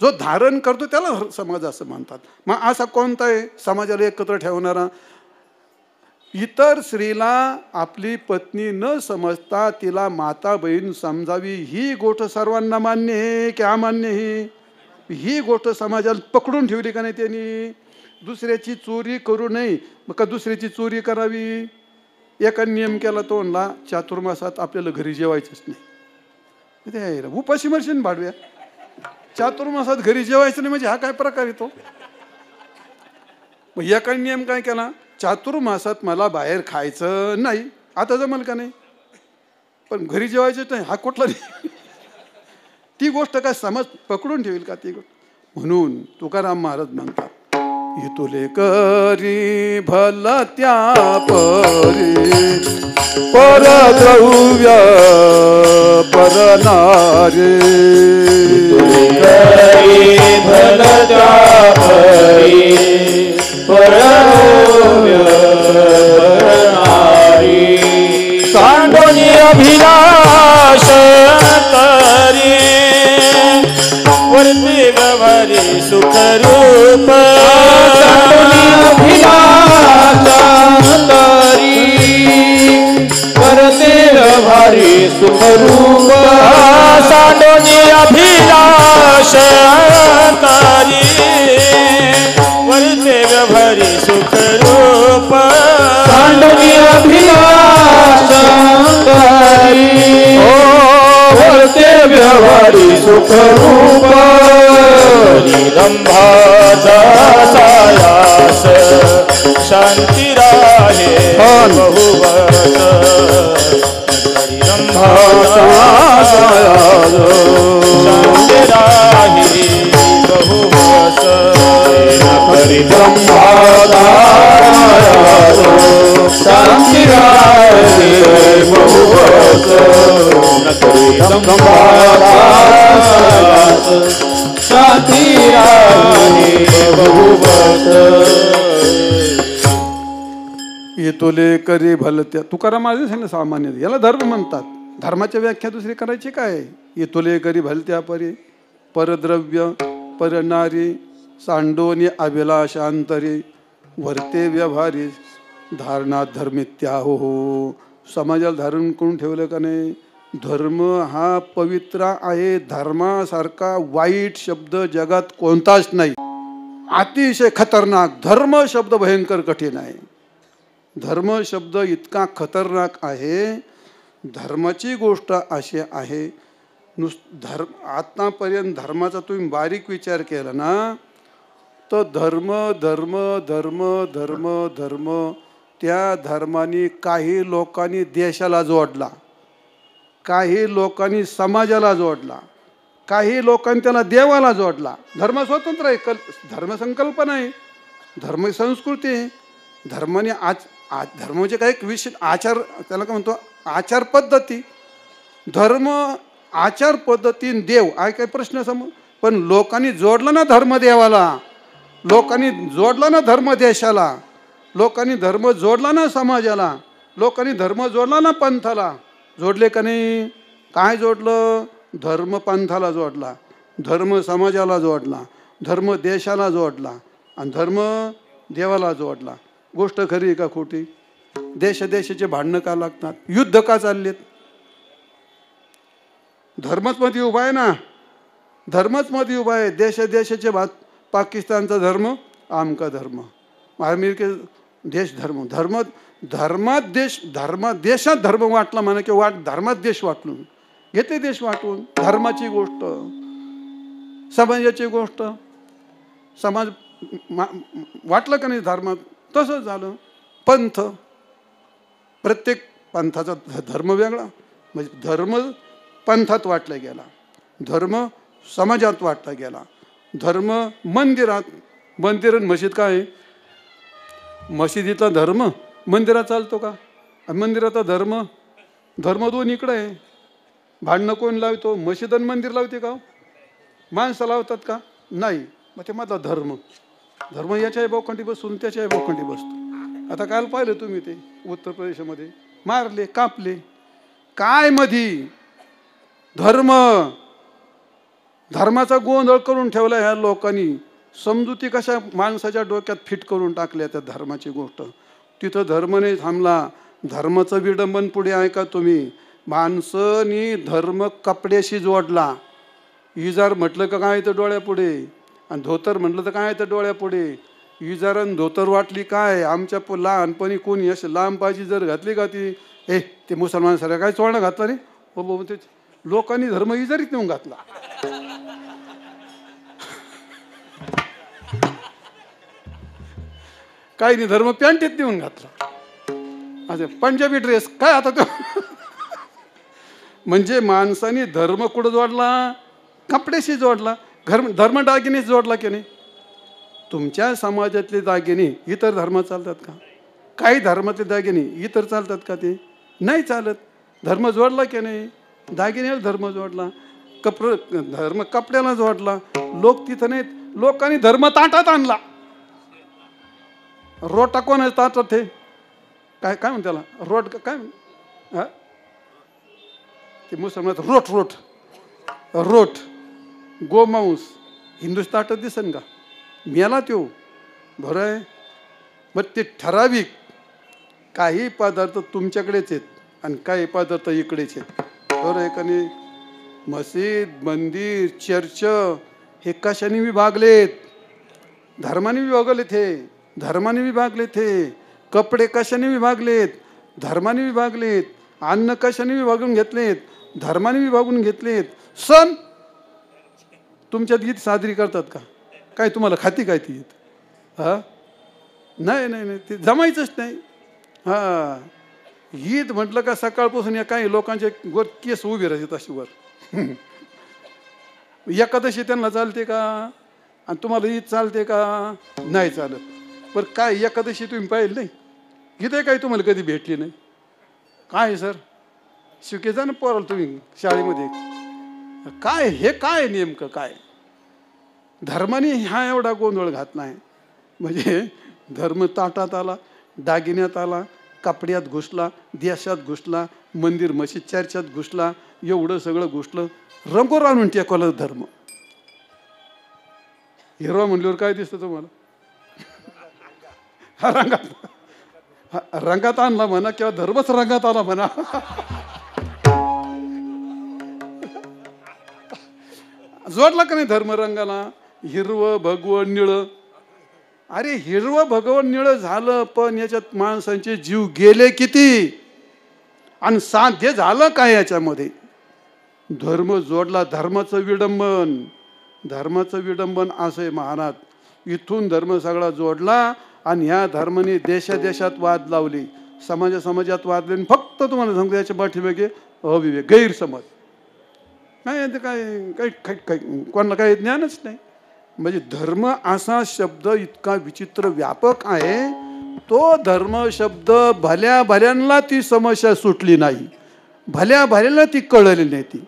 जो धारण करतो त्याला समाज असं म्हणतात. मग असा कोणता आहे समाजाला एकत्र ठेवणारा? इतर स्त्रीला आपली पत्नी न समजता तिला माता बहीण समजावी ही गोष्ट सर्वांना मान्य आहे की अमान्य आहे? ही गोष्ट समाजाला पकडून ठेवली का नाही त्यांनी? दुसऱ्याची चोरी करू नये, मग का दुसऱ्याची चोरी करावी? एका नियम केला तो म्हणला, चातुर्मासात आपल्याला घरी जेवायचंच नाही. ते उपाशी मर्शीन भाडव्या, चातुर्मासात घरी जेवायचं नाही म्हणजे हा काय प्रकार येतो? मग एका नियम काय केला, चातुर्मासात मला बाहेर खायचं नाही. आता जमल का नाही? पण घरी जेवायचंच नाही, हा कुठला नाही? ती गोष्ट काय समाज पकडून ठेवेल का ती गोष्ट? म्हणून तुकाराम महाराज म्हणतात, इतुले करी भला त्या परी परद्रव्य परनारे. करी भला त्या परी परद्रव्य परनारी. सांडोनी अभिलाष तरी वर्ते व्यवहारी सुखरूप. सांडोनी अभिलाष तरी वर्ते व्यवहारी सुखरूप. सांडोनी अभिलाष तरी वर्ते व्यवहारी सुखरूप. सांडोनी अभिलाष तरी वर्ते व्यवहारी सुखरूप. रंभाचा सायास शांती राहे बहुवत. रंभाचा सायास शांती राहे बहुवत. रंभाचा सायास शांती राहे बहुवत. रंभाचा सायास शांती राहे बहुवत. येतोले करी भलत्या. तुकाराम महाराज आहे ना सामान्य, याला धर्म म्हणतात. धर्माच्या व्याख्या दुसरी करायची काय? येतोले करी भलत्या परी परद्रव्य परनारी. सांडोनी अभिलाषांतरी वर्ते व्यवहारी धारणा धर्मित्या हो. समाजाला धारण करून ठेवलं का नाही? धर्म हा पवित्र आहे. धर्मासारखा वाईट शब्द जगात कोणताच नाही. अतिशय खतरनाक. धर्म शब्द भयंकर कठीण आहे. धर्म शब्द इतका खतरनाक आहे. धर्माची गोष्ट अशी आहे, आतापर्यंत धर्माचा तुम्ही बारीक विचार केला ना, तर धर्म धर्म धर्म धर्म धर्म त्या धर्माने काही लोकांनी देशाला जोडला, काही लोकांनी समाजाला जोडला, काही लोकांनी त्याला देवाला जोडला. धर्म स्वतंत्र आहे, धर्मसंकल्पना आहे, धर्म संस्कृती आहे. धर्माने धर्म म्हणजे काही विशेष आचार, त्याला काय म्हणतो, आचार पद्धती. धर्म आचार पद्धतीन देव आहे काही प्रश्न समोर. पण लोकांनी जोडला ना धर्म देवाला, लोकांनी जोडला ना धर्म देशाला, लोकांनी धर्म जोडला ना समाजाला, लोकांनी धर्म जोडला ना पंथाला. जोडले का नाही? काय जोडलं? धर्म पंथाला जोडला, धर्म समाजाला जोडला, धर्म देशाला जोडला आणि धर्म देवाला जोडला. गोष्ट खरी आहे का खोटी? देशाचे भांडणं का लागतात? युद्ध का चाललेत? धर्मच मध्ये उभा आहे ना, धर्मच मध्ये उभा आहे. देशाचे पाकिस्तानचा धर्म आमका धर्म, अमेरिके देश धर्म, धर्मात देशात धर्म वाटला म्हणा किंवा धर्मात देश वाटून घेते. देश वाटून धर्माची गोष्ट, समाजाची गोष्ट, समाज वाटलं का नाही धर्मात? तसंच झालं. पंथ, प्रत्येक पंथाचा धर्म वेगळा. म्हणजे धर्म पंथात वाटला गेला, धर्म समाजात वाटला गेला, धर्म मंदिरात. मंदिर आणि मशीद काय आहे? मशिदीतला धर्म मंदिरात चालतो का? मंदिराचा धर्म, धर्म दोन इकडं आहे. भांडणं कोण लावतो? मशीद आणि मंदिर लावते का? माणसं लावतात का? नाही. मग ते माझा धर्म, धर्म याच्याही बोखंडी बसून त्याच्याही बोखंडी बसतो. आता काल पाहिलं तुम्ही ते उत्तर प्रदेशमध्ये मारले, कापले. काय मधी धर्म, धर्माचा गोंधळ करून ठेवला ह्या लोकांनी. समजुती कशा माणसाच्या डोक्यात फिट करून टाकल्या त्या धर्माची गोष्ट. तिथं धर्म नाही थांबला. धर्माचं विडंबन पुढे ऐका तुम्ही. माणसानी धर्म कपड्याशी जोडला. इजार म्हटलं का काय तर डोळ्यापुढे, आणि धोतर म्हटलं तर काय तर डोळ्यापुढे. इजार आणि धोतर वाटली काय? आमच्या लहानपणी कोणी अशी लांब पायची जर घातली का ती, ते मुसलमान सारखं काय चोळणं घातलं रे हो. ते लोकांनी धर्म इजारीत नेऊन घातला. काही नाही, धर्म पॅन्टीत नेऊन घातला. अच्छा, पंजाबी ड्रेस काय आता तो. म्हणजे माणसाने धर्म कुठं जोडला? कपड्याशी जोडला. धर्म दागिने जोडला की नाही? तुमच्या समाजातले दागिने इतर धर्म चालतात का? काही धर्मातले दागिने इतर चालतात का? ते नाही चालत. धर्म जोडला की नाही? दागिन्याला धर्म जोडला, धर्म कपड्याला जोडला. लोक तिथं नाहीत. लोकांनी धर्म ताटात आणला. रोटा कोण ताटात? हे काय काय म्हणते त्याला? रोट काय हा? ते मुसलमान रोट रोट रोट गोमांस. हिंदूच ताटात दिसन का? मेला त्यो बरं आहे. मग ते ठराविक काही पदार्थ तुमच्याकडेच आहेत आणि काही पदार्थ इकडेच आहेत. बरं आहे का नाही? मस्जिद, मंदिर, चर्च हे कशाने विभागलेत? धर्माने विभागलेत. हे धर्माने विभागलेत. हे कपडे कशाने विभागलेत? धर्माने विभागलेत. अन्न कशाने विभागून घेतलेत? धर्माने विभागून घेतलेत. सण तुमच्यात गीत साजरी करतात का? काय तुम्हाला खाती काय ती? हा नाही नाही नाही, ते जमायचंच नाही. हा ईद म्हटलं का सकाळपासून या काही लोकांचे वर केस उभे राहतात अशी वर. एकादशी त्यांना चालते का? आणि तुम्हाला ईद चालते का? नाही चालत. बरं काय एकादशी तुम्ही पाहिली नाही? गीत काय तुम्हाला कधी भेटली नाही? काय सर शिके जा ना पोराला तुम्ही शाळेमध्ये. काय हे काय नेमकं काय? धर्माने हा एवढा गोंधळ घातला आहे. म्हणजे धर्म ताटात आला, दागिन्यात आला, कपड्यात घुसला, देशात घुसला, मंदिर मशीद चर्चात घुसला, एवढं सगळं घुसलं. रंगोर आणून टेकवलं धर्म. हिरवा म्हणल्यावर काय दिसतं तुम्हाला? हा रंगात आणला म्हणा किंवा धर्मच रंगात आला म्हणा. जोडला का नाही धर्मरंगाला? हिरवं भगवं निळं. अरे हिरवं भगवं निळं झालं, पण याच्यात माणसांचे जीव गेले किती आणि साध्य झालं काय याच्यामध्ये? धर्म जोडला. धर्माचं विडंबन, धर्माचं विडंबन असं आहे महाराज. इथून धर्म सगळा जोडला आणि ह्या धर्माने देशादेशात वाद लावली, समाजात वाद लावून. फक्त तुम्हाला सांगतो याच्या पाठीमागे अविवेक, गैरसमज. नाही ते काय कोणाला काही ज्ञानच नाही. म्हणजे धर्म असा शब्द इतका विचित्र व्यापक आहे, तो धर्म शब्द भल्या भल्यांना ती समस्या सुटली नाही, भल्या भल्यांना ती कळली नाही. ती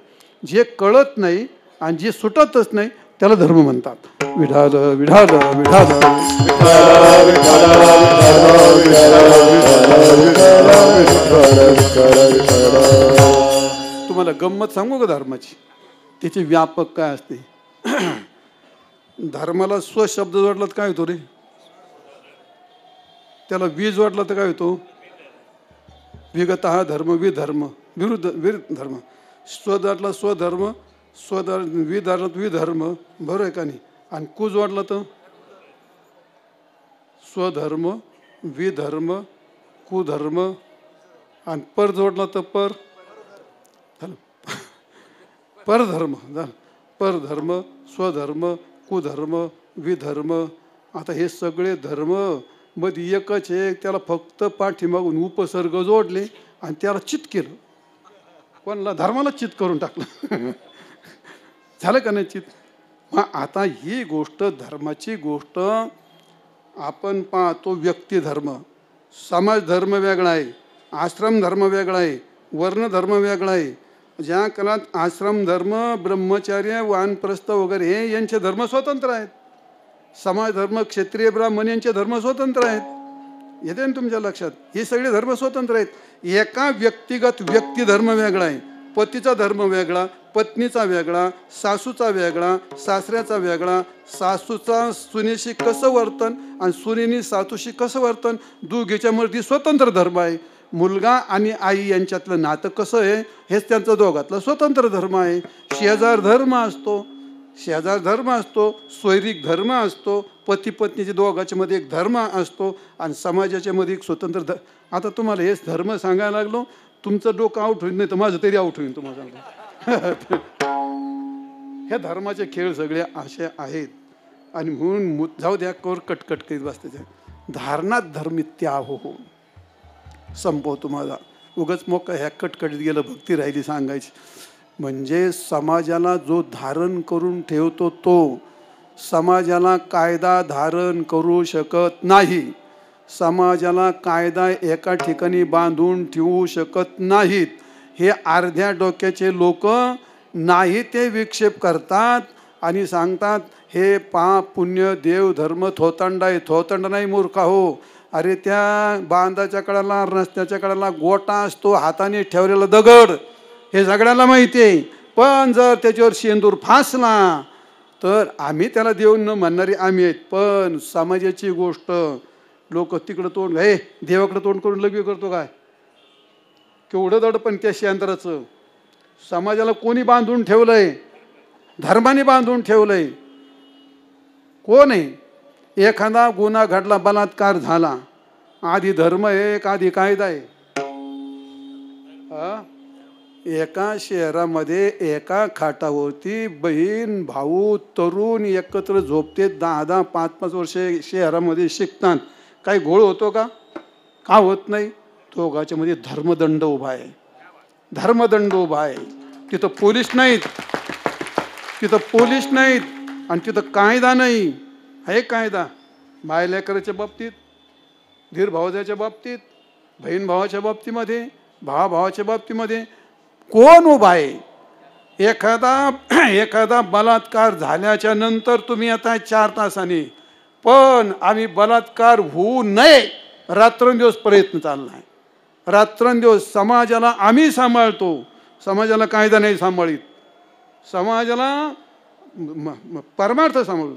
जे कळत नाही आणि जे सुटतच नाही त्याला धर्म म्हणतात. विढाल विढाल विढाल तुम्हाला गंमत सांगू का धर्माची? त्याची व्यापक काय असते. धर्माला स्वशब्द जोडला तर काय होतो रे? त्याला वी जोडला तर काय होतो? विगतः धर्म विधर्म, विरुद्ध धर्म. स्वधरला स्वधर्म, विधरला विधर्म, बरोबर आहे का नाही? आणि कु जोडला तर स्वधर्म विधर्म कुधर्म, आणि पर जोडला तर परधर्म. परधर्म स्वधर्म कुधर्म विधर्म. आता हे सगळे धर्म मध्ये एकच आहे, त्याला फक्त पाठीमागून उपसर्ग जोडले आणि त्याला चित केलं. कोणाला? धर्माला चित करून टाकलं. झालं का नाही चित? मग आता ही गोष्ट, धर्माची गोष्ट आपण पाहतो. व्यक्ती धर्म, समाज धर्म वेगळा आहे, आश्रम धर्म वेगळा आहे, वर्ण धर्म वेगळा आहे. ज्या काळात आश्रम धर्म, ब्रह्मचार्य, वानप्रस्थ वगैरे हे यांचे धर्म स्वतंत्र आहेत. समाज धर्म, क्षत्रिय ब्राह्मण यांचे धर्म स्वतंत्र आहेत. येते ना तुमच्या लक्षात? हे सगळे धर्म स्वतंत्र आहेत. एका व्यक्तिगत व्यक्ती धर्म वेगळा आहे, पतीचा धर्म वेगळा, पत्नीचा वेगळा, सासूचा वेगळा, सासऱ्याचा वेगळा, सासूचा सुनेशी कसं वर्तन आणि सुनेनी सासूशी कसं वर्तन, दोघीच्या मध्ये स्वतंत्र धर्म आहे. मुलगा आणि आई यांच्यातलं नातं कसं आहे हेच त्यांचा दोघातला स्वतंत्र धर्म आहे. शेजार धर्म असतो, शेजार धर्म असतो, स्वैरिक धर्म असतो, पती पत्नीच्या दोघांच्या मध्ये एक धर्म असतो आणि समाजाच्या मध्ये एक स्वतंत्र आता तुम्हाला हेच धर्म सांगायला लागलो, तुमचं डोकं आउट होईल, नाही तर माझं तरी आउट होईल. तुम्हाला सांगतो हे धर्माचे खेळ सगळे असे आहेत. आणि म्हणून जाऊ द्या कोर कटकट करीत बसते. धारणात धर्मित्या हो संपवतो माझा. उगाच मोका ह्या कटकटीत गेलं, भक्ती राहिली सांगायची. म्हणजे समाजाला जो धारण करून ठेवतो तो समाजाला कायदा धारण करू शकत नाही. समाजाला कायदा एका ठिकाणी बांधून ठेवू शकत नाहीत. हे अर्ध्या डोक्याचे लोक नाही ते विक्षेप करतात आणि सांगतात हे पाप पुण्य देव धर्म थोतांड आहे. थोतांड नाही मूर्खा हो. अरे त्या बांधाच्या कडाला, रस्त्याच्या कडाला गोटा असतो, हाताने ठेवलेला दगड, हे सगळ्याला माहिती आहे. पण जर त्याच्यावर शेंदूर फासला तर आम्ही त्याला देव न म्हणणारे आम्ही आहेत. पण समाजाची गोष्ट लोक तिकडं तोंड, हे देवाकडे तोंड करून लग्न करतो काय? केवढं दडपण त्या शेंद्राचं. समाजाला कोणी बांधून ठेवलंय? धर्माने बांधून ठेवलंय. कोण आहे? एखादा गुन्हा घडला, बलात्कार झाला, आधी धर्म आहे का आधी कायदा आहे? एका शहरामध्ये एका खाटावरती बहीण भाऊ तरुण एकत्र झोपते, 10-10, 5-5 वर्षे शहरामध्ये शिकतात. काही घोळ होतो का? का होत नाही? दोघांच्या मध्ये धर्मदंड उभा आहे. धर्मदंड उभा आहे. तिथं पोलीस नाहीत, तिथं पोलीस नाहीत आणि तिथं कायदा नाही. आहे कायदा माय लेकराच्या बाबतीत, धीर भावाच्या बाबतीत, बहीण भावाच्या बाबतीमध्ये, भावाच्या बाबतीमध्ये कोण उभा आहे? एखादा बलात्कार झाल्याच्या नंतर तुम्ही आता 4 तासांनी, पण आम्ही बलात्कार होऊ नये रात्रंदिवस प्रयत्न चाललाय. रात्रंदिवस समाजाला आम्ही सांभाळतो. समाजाला कायदा नाही सांभाळीत. समाजाला परमार्थ सांभाळून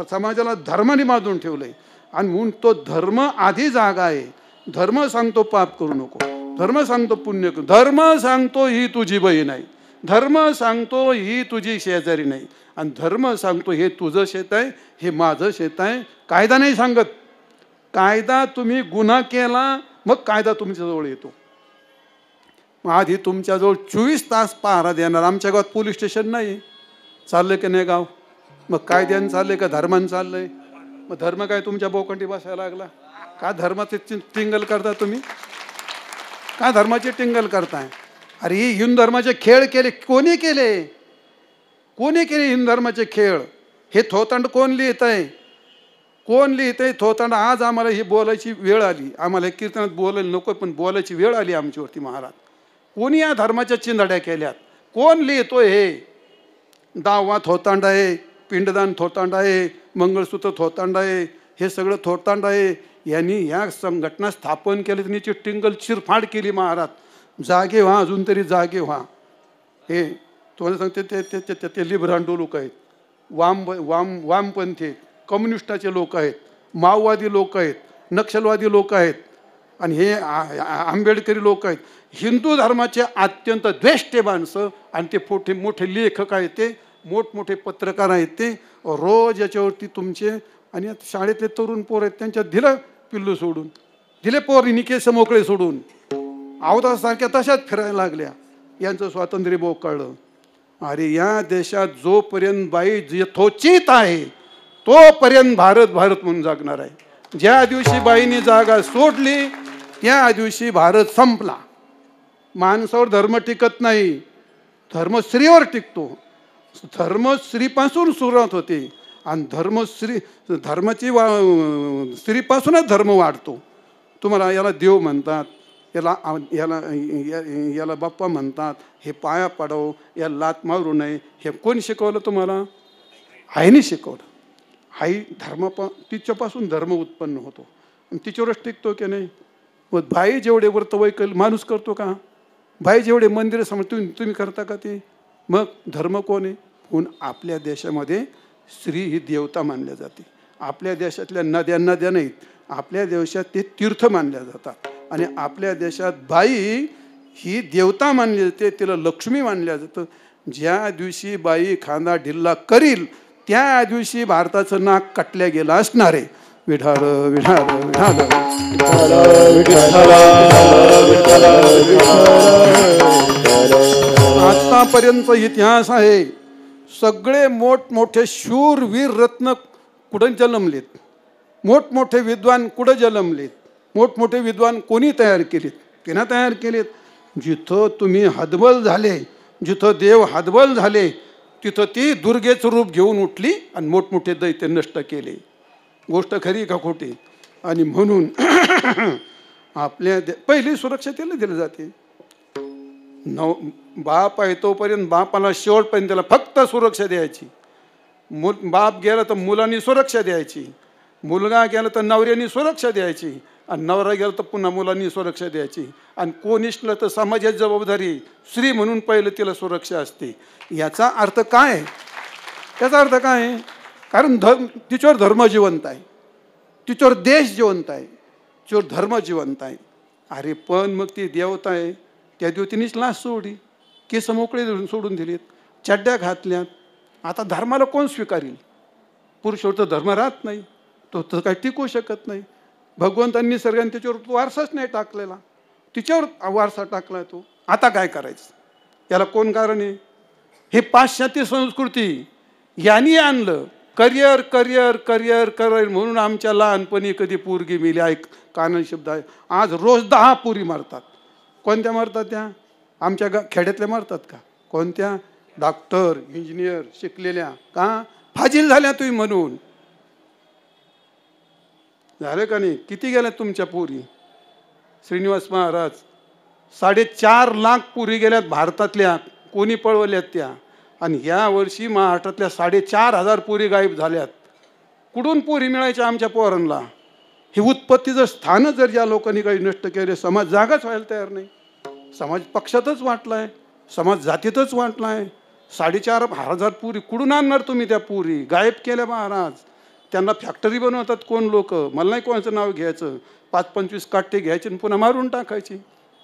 समाजाला धर्माने बांधून ठेवलंय. आणि म्हणून तो धर्म आधी जागा आहे. धर्म सांगतो पाप करू नको, धर्म सांगतो पुण्य करू, धर्म सांगतो ही तुझी बहीण आहे, धर्म सांगतो ही तुझी शेजारी नाही, आणि धर्म सांगतो हे तुझं शेत आहे, हे माझं शेत आहे. कायदा नाही सांगत. कायदा तुम्ही गुन्हा केला मग कायदा तुमच्याजवळ येतो. आधी तुमच्याजवळ 24 तास पहारा देणार. आमच्या गावात पोलीस स्टेशन नाही. चाललं की नाही गाव? मग कायद्यानं चाललंय का धर्मानं चाललंय? मग धर्म काय तुमच्या बोकंडी बसायला लागला का? धर्माचे टिंगल करता तुम्ही का? धर्माचे टिंगल करताय? अरे ही हिंदू धर्माचे खेळ केले. कोणी केले? कोणी केले हिंदू धर्माचे खेळ? हे थोतांड कोण लिहित आहे? कोण लिहित आहे थोतांड? आज आम्हाला ही बोलायची वेळ आली. आम्हाला कीर्तनात बोलायला नको, पण बोलायची वेळ आली आमच्यावरती. महाराज कोणी या धर्माच्या चिंधड्या केल्यात? कोण लिहितोय हे? दावा थोतांड आहे, पिंडदान थोतांड आहे, मंगळसूत्र थोतांड आहे, हे सगळं थोतांड आहे. यांनी या संघटना स्थापन केली, त्यांची टिंगल चिरफाड केली. महाराज जागे व्हा, अजून तरी जागे व्हा. हे तुम्हाला सांगते ते लिबरांडो लोक आहेत, वामपंथी आहेत, कम्युनिस्टाचे लोक आहेत, माओवादी लोक आहेत, नक्षलवादी लोक आहेत, आणि हे आंबेडकरी लोक आहेत. हिंदू धर्माचे अत्यंत द्वेष्टे माणसं, आणि ते मोठे मोठे लेखक आहेत, ते मोठमोठे पत्रकार आहेत. ते रोज याच्यावरती तुमचे, आणि शाळेतले तरुण पोर आहेत त्यांच्यात दिलं पिल्लू सोडून, दिले पोरीनी केस मोकळे सोडून, अवतासारख्या तशाच फिरायला लागल्या. यांचं स्वातंत्र्य बोकाळलं. अरे या देशात जोपर्यंत बाई यथोचित आहे तोपर्यंत भारत भारत म्हणून जागणार आहे. ज्या दिवशी बाईने जागा सोडली त्या दिवशी भारत संपला. माणसावर धर्म टिकत नाही, धर्म स्त्रीवर टिकतो. धर्म स्त्रीपासून सुरुवात होते, आणि धर्माची स्त्रीपासूनच धर्म वाढतो. तुम्हाला याला देव म्हणतात, याला बाप्पा म्हणतात, हे पाया पडाव, याला लात मारू नये, हे कोण शिकवलं तुम्हाला? आईने शिकवलं. आई तिच्यापासून धर्म उत्पन्न होतो, आणि तिच्यावरच टिकतो की नाही? मग बाई जेवढे व्रतवैकल्य माणूस करतो का? बाई जेवढे मंदिर समज तुम्ही करता का ते? मग धर्म कोण आहे? म्हणून आपल्या देशामध्ये स्त्री ही देवता मानल्या जाते. आपल्या देशातल्या नद्या नाहीत, आपल्या देशात ते तीर्थ मानल्या जातात. आणि आपल्या देशात बाई ही देवता मानली जाते, तिला लक्ष्मी मानल्या जातं. ज्या दिवशी बाई खांदा ढिल्ला करील त्या दिवशी भारताचं नाक कटल्या गेलं असणार आहे. विठाल विठाल विठाल आतापर्यंत इतिहास आहे. सगळे मोठमोठे शूरवीर रत्न कुठं जन्मलेत? मोठमोठे विद्वान कुठं जन्मलेत? मोठमोठे विद्वान कोणी तयार केलेत? त्यांना तयार केलेत. जिथं तुम्ही हतबल झाले, जिथं देव हतबल झाले, तिथं ती दुर्गेचं रूप घेऊन उठली आणि मोठमोठे दैत्य नष्ट केले. गोष्ट खरी का खोटी? आणि म्हणून आपल्या पहिली सुरक्षा त्याला दिली जाते. बाप आहे तोपर्यंत बापाला शेवटपर्यंत त्याला फक्त सुरक्षा द्यायची. बाप गेला तर मुलांनी सुरक्षा द्यायची, मुलगा गेला तर नवऱ्याने सुरक्षा द्यायची, आणि नवरा गेला तर पुन्हा मुलांनी सुरक्षा द्यायची. आणि कोण इष्टलं तर समाजाची जबाबदारी, स्त्री म्हणून पहिलं तिला सुरक्षा असते. याचा अर्थ काय? त्याचा अर्थ काय? कारण तिच्यावर धर्म जिवंत आहे, तिच्यावर देश जिवंत आहे, तिच्यावर धर्म जिवंत आहे. अरे पण मग ती देवता आहे, त्या देवतीनेच लाच सोडली, केस मोकळे सोडून दिलेत, चड्ड्या घातल्यात. आता धर्माला कोण स्वीकारेल? पुरुषावर तर धर्म राहत नाही, तो तर काही टिकू शकत नाही. भगवंतांनी सर्वांनी त्याच्यावर वारसाच नाही टाकलेला, तिच्यावर वारसा टाकला तो. आता काय करायचं? याला कोण कारण आहे? हे पाश्चात्य संस्कृती यांनी आणलं. करिअर करिअर करिअर करिअर म्हणून आमच्या लहानपणी कधी पोरगी मिली, ऐक कानाल शब्द आहे. आज रोज 10 पोरी मारतात. कोणत्या मारतात? त्या आमच्या खेड्यातल्या मारतात का? कोणत्या? डॉक्टर इंजिनियर शिकलेल्या का? फाजील झाल्या तुम्ही म्हणून. झालं का नाही? किती गेल्या तुमच्या पोरी? श्रीनिवास महाराज 4.5 लाख पोरी गेल्यात भारतातल्या. कोणी पळवल्यात त्या? आणि या वर्षी महाराष्ट्रातल्या 4.5 पोरी गायब झाल्यात. कुठून पोरी मिळायच्या आमच्या पोरांना? हे उत्पत्तीचं स्थान जर या लोकांनी काही नष्ट केले, समाज जागाच व्हायला तयार नाही. समाज पक्षातच वाटलाय, समाज जातीतच वाटलाय. 4.5 पोरी कुठून आणणार तुम्ही? त्या पोरी गायब केल्या महाराज. त्यांना फॅक्टरी बनवतात कोण लोक, मला नाही कोणाचं नाव घ्यायचं. 5-25 काटे घ्यायचे आणि पुन्हा मारून टाकायचे.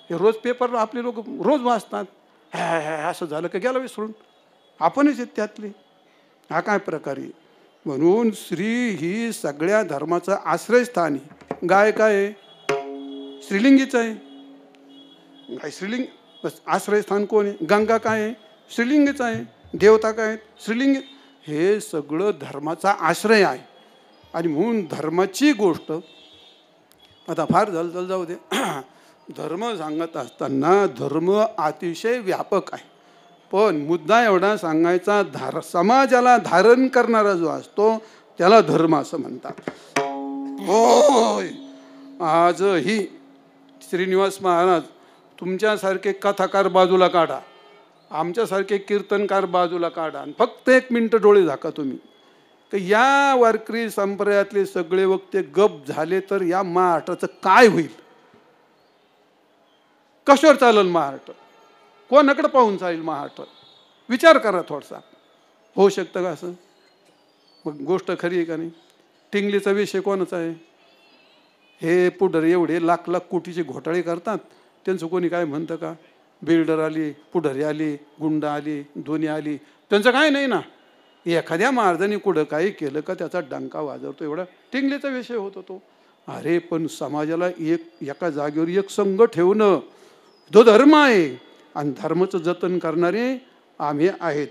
हे रोज पेपर आपले लोक रोज वाचतात. असं झालं का गेला विसरून. आपणच आहेत त्यातले. हा काय प्रकार आहे. म्हणून स्त्री ही सगळ्या धर्माचं आश्रयस्थान आहे. गाय काय आहे? स्त्रीलिंगीच आहे. गाय स्त्रीलिंग. बस आश्रयस्थान कोण आहे? गंगा काय आहे? स्त्रीलिंगीच आहे. देवता काय आहेत? स्त्रीलिंगी. हे सगळं धर्माचा आश्रय आहे. आणि म्हणून धर्माची गोष्ट आता फार झालं जाऊ दे. धर्म सांगत असताना धर्म अतिशय व्यापक आहे. पण मुद्दा एवढा सांगायचा, समाजाला धारण करणारा जो असतो त्याला धर्म असं म्हणतात. होय, आजही श्रीनिवास महाराज तुमच्यासारखे कथाकार बाजूला काढा, आमच्यासारखे कीर्तनकार बाजूला काढा आणि फक्त 1 मिनिटं डोळे झाका तुम्ही, तर या वारकरी संप्रदायातले सगळे वक्ते गप झाले तर या महाराष्ट्राचं काय होईल? कशावर चालेल महाराष्ट्र? कोणाकडे पाहून चालेल महाराष्ट्र? विचार करा थोडासा. होऊ शकतं का असं? मग गोष्ट खरी आहे का नाही? टिंगलीचा विषय कोणाचा आहे? हे पुढारी एवढे लाख लाख कोटीचे घोटाळे करतात, त्यांचं कोणी काय म्हणतं का? बिल्डर आली, पुढारी आली, गुंड आली, दोन्ही आली, त्यांचं काय नाही ना. एखाद्या महाराजांनी कुठं काही केलं का त्याचा डंका वाजवतो, एवढा टिंगलीचा विषय होतो तो. अरे पण समाजाला एका जागेवर एक संघ ठेवणं तो धर्म आहे. आणि धर्माचं जतन करणारे आम्ही आहेत.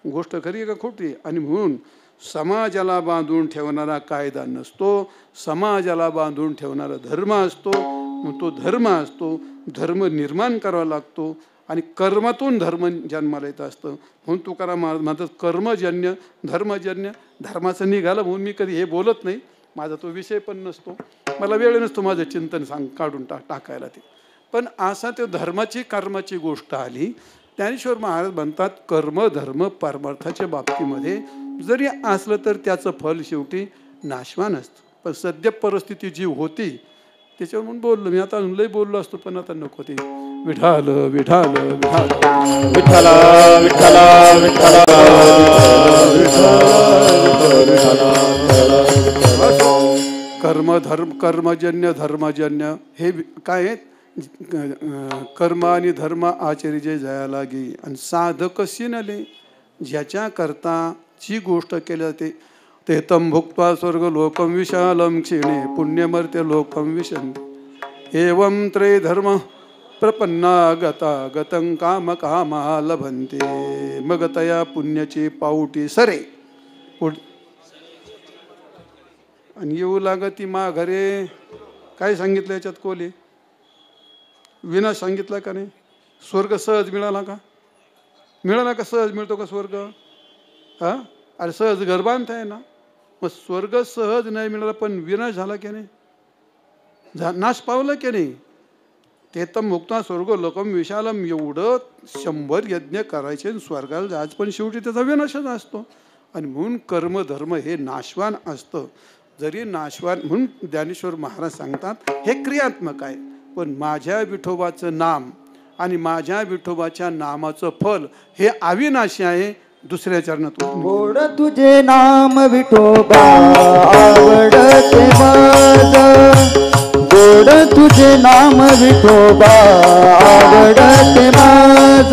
गोष्ट खरी आहे का खोटी? आणि म्हणून समाजाला बांधून ठेवणारा कायदा नसतो, समाजाला बांधून ठेवणारा धर्म असतो. मग तो धर्म असतो, धर्म निर्माण करावा लागतो आणि कर्मातून धर्म जन्माला येत असतं. म्हणून तुकाराम महाराज म्हणतात कर्मजन्य धर्मजन्य. धर्माचं निघालं म्हणून मी कधी हे बोलत नाही, माझा तो विषय पण नसतो, मला वेळ नसतो माझं चिंतन काढून टाकायला ते. पण असा तो धर्माची कर्माची गोष्ट आली. ज्ञानेश्वर महाराज म्हणतात कर्म धर्म परमार्थाच्या बाबतीमध्ये जरी असलं तर त्याचं फल शेवटी नाशवान असतं. पण सध्या परिस्थिती जी होती त्याच्यावर म्हणून बोललो मी. आता लई बोललो असतो पण आता नको. ते विठाल विठाल विठाल विठ्ठला विठ्ठला विठ्ठला. कर्म धर्म कर्मजन्य धर्मजन्य हे काय आहेत? कर्म आणि धर्म आचर्य जया लागी. आणि साधक कशी नले, ज्याच्या करता जी गोष्ट केली जाते ते तम भुक्त्वा स्वर्ग लोकम विशालम क्षीणे पुण्यमर्त्य लोकम विशंती एवं त्रय धर्म प्रपन्ना गता गतं काम कामा लभन्ते मग तया पुण्याची पाऊटी सरे. आणि येऊ लागती माघारे. काय सांगितलं याच्यात? कोले विनाश सांगितला का नाही? स्वर्ग सहज मिळाला का? मिळाला का? सहज मिळतो का स्वर्ग? हा, अरे सहज घर बांधताय ना. मग स्वर्ग सहज नाही मिळाला पण विनाश झाला की नाही? नाश पावला की नाही? ते तर मुक्ता स्वर्ग लोकम विशालम. एवढं 100 यज्ञ करायचे स्वर्गाला जायचं पण शेवटी त्याचा विनाशच असतो. आणि म्हणून कर्म धर्म हे नाशवान असतं. जरी नाशवान म्हणून ज्ञानेश्वर महाराज सांगतात हे क्रियात्मक आहे, पण माझ्या विठोबाचं नाम आणि माझ्या विठोबाच्या नामाचं फल हे अविनाशी आहे. दुसऱ्या चरणात गोड तुझे नाम विठोबा आवडते माझ. गोड तुझे नाम विठोबा आवडते माझ.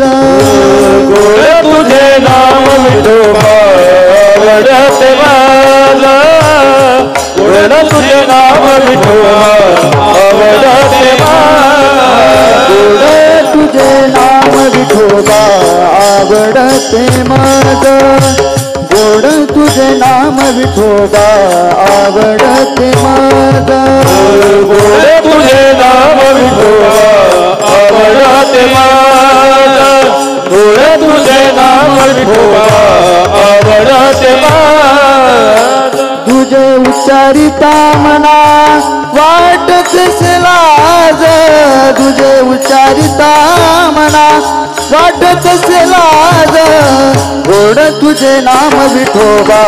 गोड तुझे नाम विठोबा आवडते माझ. गोड तुझे नाम विठोबा आवडते माझ. गोड तुझे नाम विठोबा आवडते माझ. गोड तुझे नाम विठोबा आवडते माझ. गोड तुझे नाम विठोबा आवडते माझ. गोड तुझे नाम विठोबा आवडते माझ. तुझे उच्चारिता मना वाटत लाज. तुझे उच्चारिता मना वाटत लाज. गोड तुझे नाम विठोबा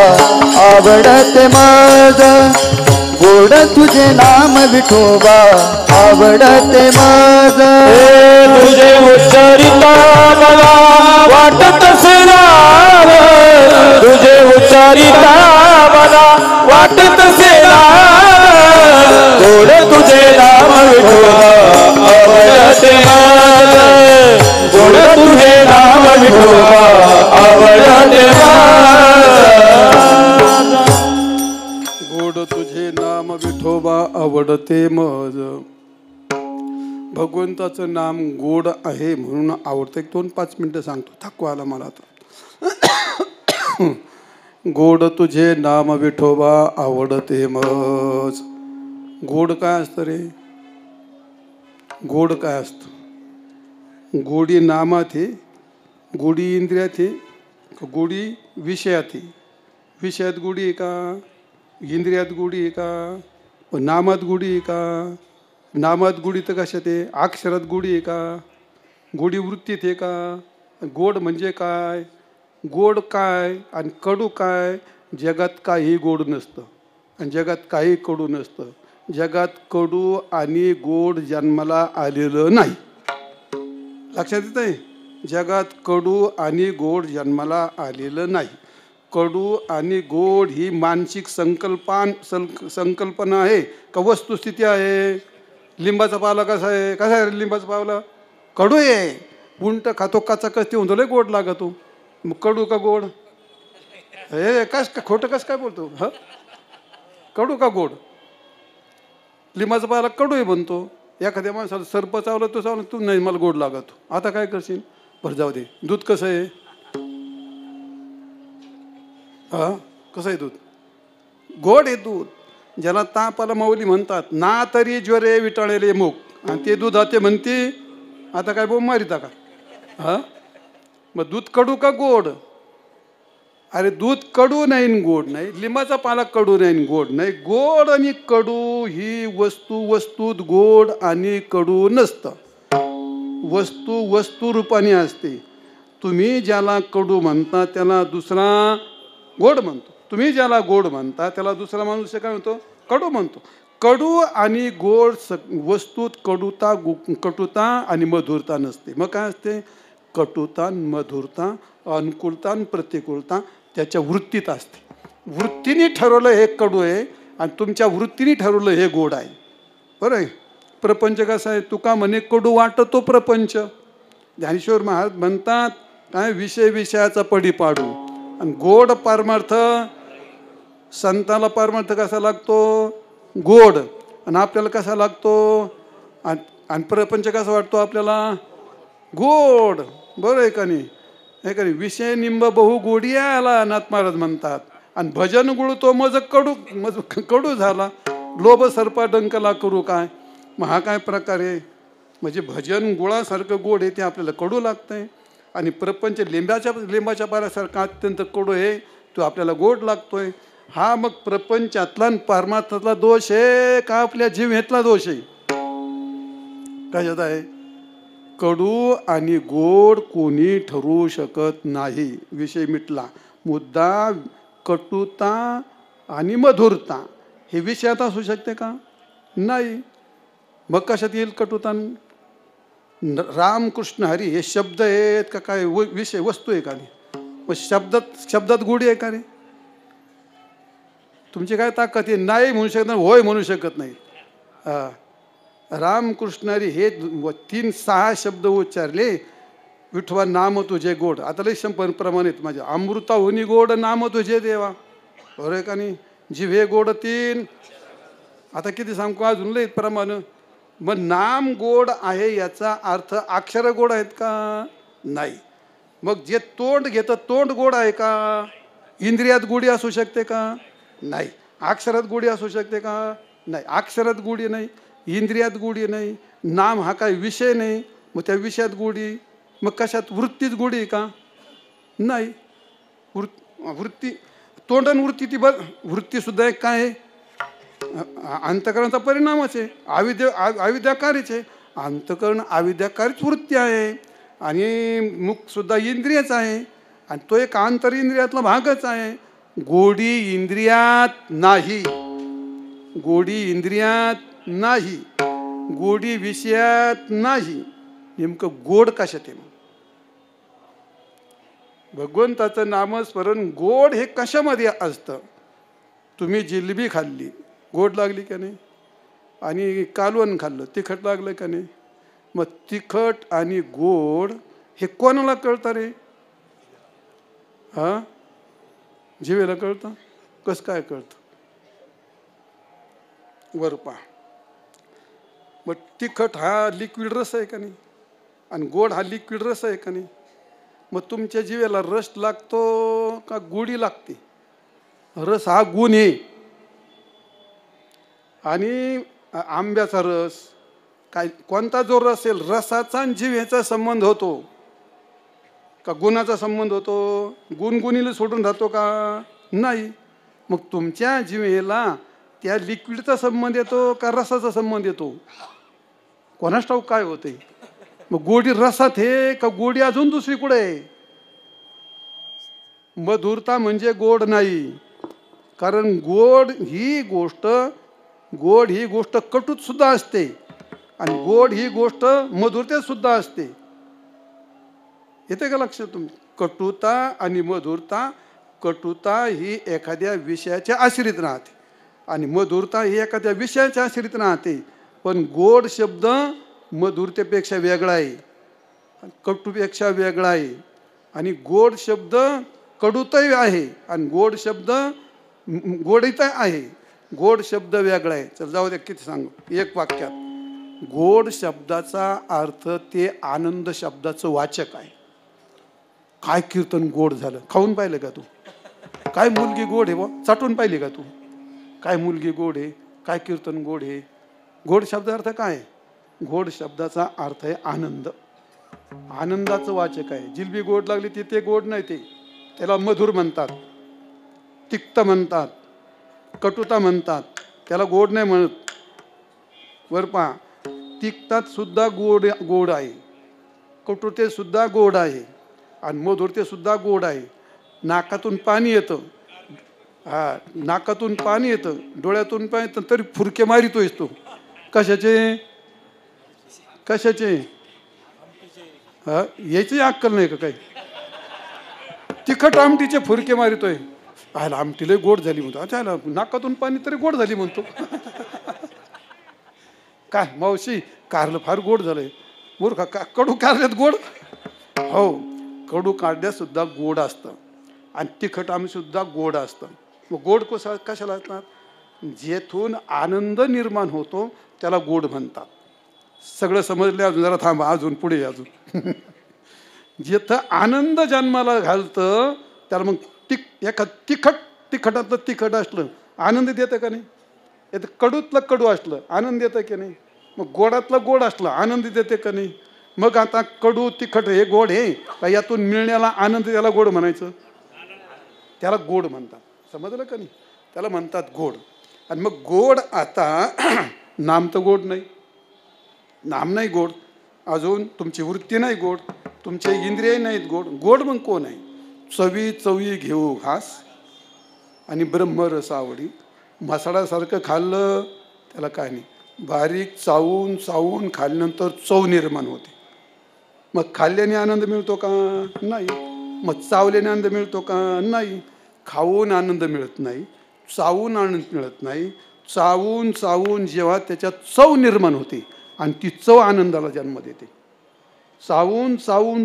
आवडते माझ. गोड तुझे नाम विठोबा आवडते माझ. तुझे उच्चारिता मला वाटत लाज. तुझे उच्चारिता मला वाटत लाज. गोड तुझे नाम विठोबा आवडते माझ. गोड तुझे आवडते मज. भगवंताचं नाम गोड आहे म्हणून आवडतं. 2-5 मिनटं सांगतो, थकवा आला मला आता. गोड तुझे नाम विठोबा आवडते मज. गोड काय असतं रे? गोड काय असतं? गोडी नामात आहे, गोडी इंद्रियात आहे, गोडी विषयात आहे. विषयात गोडी आहे का? इंद्रियात गोडी आहे का? नामात गोडी आहे का? नामात गोडी तर कशात आहे? अक्षरात गोडी आहे का? गोडी वृत्तीत आहे का? गोड म्हणजे काय? गोड काय आणि कडू काय? जगात काही गोड नसतं आणि जगात काही कडू नसतं. जगात कडू आणि गोड जन्माला आलेलं नाही. लक्षात येत आहे? जगात कडू आणि गोड जन्माला आलेलं नाही. कडू आणि गोड ही मानसिक संकल्पना आहे का वस्तुस्थिती आहे? लिंबाचा पावला कसा आहे? कसा आहे लिंबाचा पावला? कडू आहे. उंट खातो कचा कस होतो लय गोड लागतो. मग कडू का गोड? हे कस का खोटं कसं काय बोलतो? ह कडू का गोड? लिंबाचा पाला कडू आहे बनतो. एखाद्या माणसाला सर्प चावलं तो चावलं, तू नाही मला गोड लागतो. आता काय करशील? बरं जाऊ दे. दूध कसं आहे? हा कसं आहे दूध? गोड आहे दूध. ज्याला तापाला माऊली म्हणतात ना तरी ज्वरे विटाळलेले मुख, आणि ते दूध ते म्हणते आता काय बोंब मारिता का? हा मग दूध कडू का गोड? अरे दूध कडू नाही गोड नाही, लिंबाचा पाला कडू नाही गोड नाही. गोड आणि कडू ही वस्तूत गोड आणि कडू नसतं. वस्तू रूपाने असते. तुम्ही ज्याला कडू म्हणता त्याला दुसरा गोड म्हणतो. तुम्ही ज्याला गोड म्हणता त्याला दुसरा माणूस काय म्हणतो? कडू म्हणतो. कडू आणि गोड वस्तूत कटुता आणि मधुरता नसते. मग काय असते? कटुता, मधुरता, अनुकूलता आणि प्रतिकूलता त्याच्या वृत्तीत असते. वृत्तीने ठरवलं हे कडू आहे आणि तुमच्या वृत्तीने ठरवलं हे गोड आहे. बरं आहे? प्रपंच कसा आहे? तुका म्हणे कडू वाटतो प्रपंच. ज्ञानेश्वर महाराज म्हणतात काय? विषयाचा पडी पाडू. आणि गोड परमार्थ, संताला परमार्थ कसा लागतो? गोड. आणि आपल्याला कसा लागतो? आणि प्रपंच कसा वाटतो आपल्याला? गोड. बरं आहे का नाही? हे का नाही? विषय निंब बहु गोडी आला नाथ महाराज म्हणतात. आणि भजन गुळ तो मज कडू झाला. लोभ सर्पा डंकला करू काय? मग हा काय प्रकार आहे? म्हणजे भजन गुळासारखं गोड आहे ते आपल्याला कडू लागतंय, आणि प्रपंच लिंबाच्या पाल्यासारखा अत्यंत कडू आहे तो आपल्याला गोड लागतोय. हा मग प्रपंचातला आणि परमार्थातला दोष आहे का आपल्या जीवेतला दोष आहे? कशात आहे? कडू आणि गोड कोणी ठरवू शकत नाही. विषय मिटला. मुद्दा कटुता आणि मधुरता हे विषयात असू शकते का? नाही. मग कशात येईल कटुता? राम कृष्ण हरी हे शब्द आहेत का काय? विषय वस्तू आहे का? मग शब्दात गोडी आहे का रे? तुमची काय ताकद आहे? नाही म्हणू शकत नाही, होय म्हणू शकत नाही. राम कृष्ण हरी हे 3-6 शब्द उच्चारले. विठवा नाम तुझे गोड. आता लई प्रमाणित माझ्या अमृता होनी गोड नाम तुझे देवा. बरोबर आहे का नाही? जिव्हे गोड 3. आता किती सांगू अजून लई प्रमाण. मग नाम गोड आहे याचा अर्थ अक्षर गोड आहेत का? नाही. मग जे तोंड घेतं तोंड गोड आहे का? इंद्रियात गोडी असू शकते का? नाही. अक्षरात गोडी असू शकते का? नाही. अक्षरात गोडी नाही, इंद्रियात गोडी नाही. नाम हा काही विषय नाही, मग त्या विषयात गोडी. मग कशात? वृत्तीत गोडी आहे का? नाही. वृत्ती तोंड वृत्ती ती वृत्तीसुद्धा एक काय आहे? अंतःकरणाचा परिणामच आहे. अविद्याकारीच आहे. अंतःकरण अविद्याकारीच वृत्ती आहे आणि मुखसुद्धा इंद्रियच आहे आणि तो एक आंतर इंद्रियातला भागच आहे. गोडी इंद्रियात नाही, गोडी इंद्रियात नाही, गोडी विषयात नाही. नेमकं गोड कशात आहे? भगवंताचं नामस्मरण गोड हे कशामध्ये असतं? तुम्ही जिलेबी खाल्ली, गोड लागली का नाही? आणि कालवण खाल्लं, तिखट लागलं का नाही? मग तिखट आणि गोड हे कोणाला कळतं रे? हा, जिवेला कळतं? कसं काय कळतं? वर पहा. मग तिखट हा लिक्विड रस आहे का नाही, आणि गोड हा लिक्विड रस आहे का नाही. मग तुमच्या जीवेला रस लागतो का गोडी लागते. रस हा गुण आहे. आणि आंब्याचा रस काय कोणता जो रस असेल, रसाचा आणि जिव्याचा संबंध होतो का गुणाचा संबंध होतो. गुण गुणीला सोडून राहतो का नाही. मग तुमच्या जिव्हेला त्या लिक्विडचा संबंध येतो का रसाचा संबंध येतो. कोणास ठाऊक काय होते. मग गोडी रसात हे का गोडी अजून दुसरी कुठे आहे. मधुरता म्हणजे गोड नाही. कारण गोड ही गोष्ट कटूत सुद्धा असते, आणि गोड ही गोष्ट मधुरतेत सुद्धा असते. येते का लक्षात तुम्ही. कटुता आणि मधुरता. कटुता ही एखाद्या विषयाच्या आश्रित राहते, आणि मधुरता ही एखाद्या विषयाच्या आश्रित राहते. पण गोड शब्द मधुरतेपेक्षा वेगळा आहे, कटूपेक्षा वेगळा आहे. आणि गोड शब्द कडूतही आहे, आणि गोड शब्द गोडीत आहे. गोड शब्द वेगळा आहे. चल जाऊ दे, किती सांगू एक वाक्यात. गोड शब्दाचा अर्थ ते आनंद शब्दाचं वाचक आहे. काय कीर्तन गोड झालं. खाऊन पाहिलं का तू. काय मुलगी गोड आहे बा. चाटून पाहिली का तू. काय मुलगी गोड आहे, काय कीर्तन गोड आहे. गोड शब्दाचा अर्थ काय. गोड शब्दाचा अर्थ आहे आनंद. आनंदाचं वाचक आहे. जिलबी गोड लागली ते गोड नाही, त्याला मधुर म्हणतात, तिक्त म्हणतात, कटुता म्हणतात. त्याला गोड नाही म्हणत. वर पहा, तिक्तात सुद्धा गोड आहे, कटुतेत सुद्धा गोड आहे, आणि मधुरतेत सुद्धा गोड आहे. नाकातून पाणी येतं. हा, नाकातून पाणी येतं, डोळ्यातून पाणी येतं, तरी फुरके मारितोयस तो. कशाचे हा, याची अक्कल नाही का काही. तिखट आमटीचे फुरके मारितोय. आयला आमटीला गोड झाली म्हणतो. अच्छा, नाकातून पाणी तरी गोड झाली म्हणतो. काय मावशी, कारलं फार गोड झालंय. मूर्खा, कडू कारल्यात गोड. हो, कडू कारल्यात सुद्धा गोड असतं, आणि तिखट आमटी सुद्धा गोड असतं. मग गोड कशाला असतात. जेथून आनंद निर्माण होतो त्याला गोड म्हणतात. सगळं समजले. अजून जरा थांबा, अजून पुढे अजून. जिथं आनंद जन्माला घालतं त्याला मग तिखटातलं तिखट असलं आनंद देतं का नाही. येतं कडूतलं कडू असलं आनंद देतं की नाही. मग गोडातलं गोड असलं आनंद देते का नाही. मग आता कडू तिखट हे गोड हे का यातून मिळण्याला आनंद, त्याला गोड म्हणायचं. त्याला गोड म्हणतात. समजलं का नाही. त्याला म्हणतात गोड. आणि मग गोड आता नाम तर गोड नाही. नाम नाही गोड. अजून तुमची वृत्ती नाही गोड. तुमचे इंद्रिय नाहीत गोड. गोड मग कोण आहे. चवी घेऊ घास आणि ब्रह्मरस आवडी. मसाल्यासारखं खाल्लं त्याला काय नाही. बारीक चावून खाल्ल्यानंतर चव निर्माण होते. मग खाल्ल्याने आनंद मिळतो का नाही. मग चावल्याने आनंद मिळतो का नाही. खाऊन आनंद मिळत नाही, चावून आनंद मिळत नाही. चावून जेव्हा त्याच्यात चव निर्माण होते आणि ती चव आनंदाला जन्म देते. चावून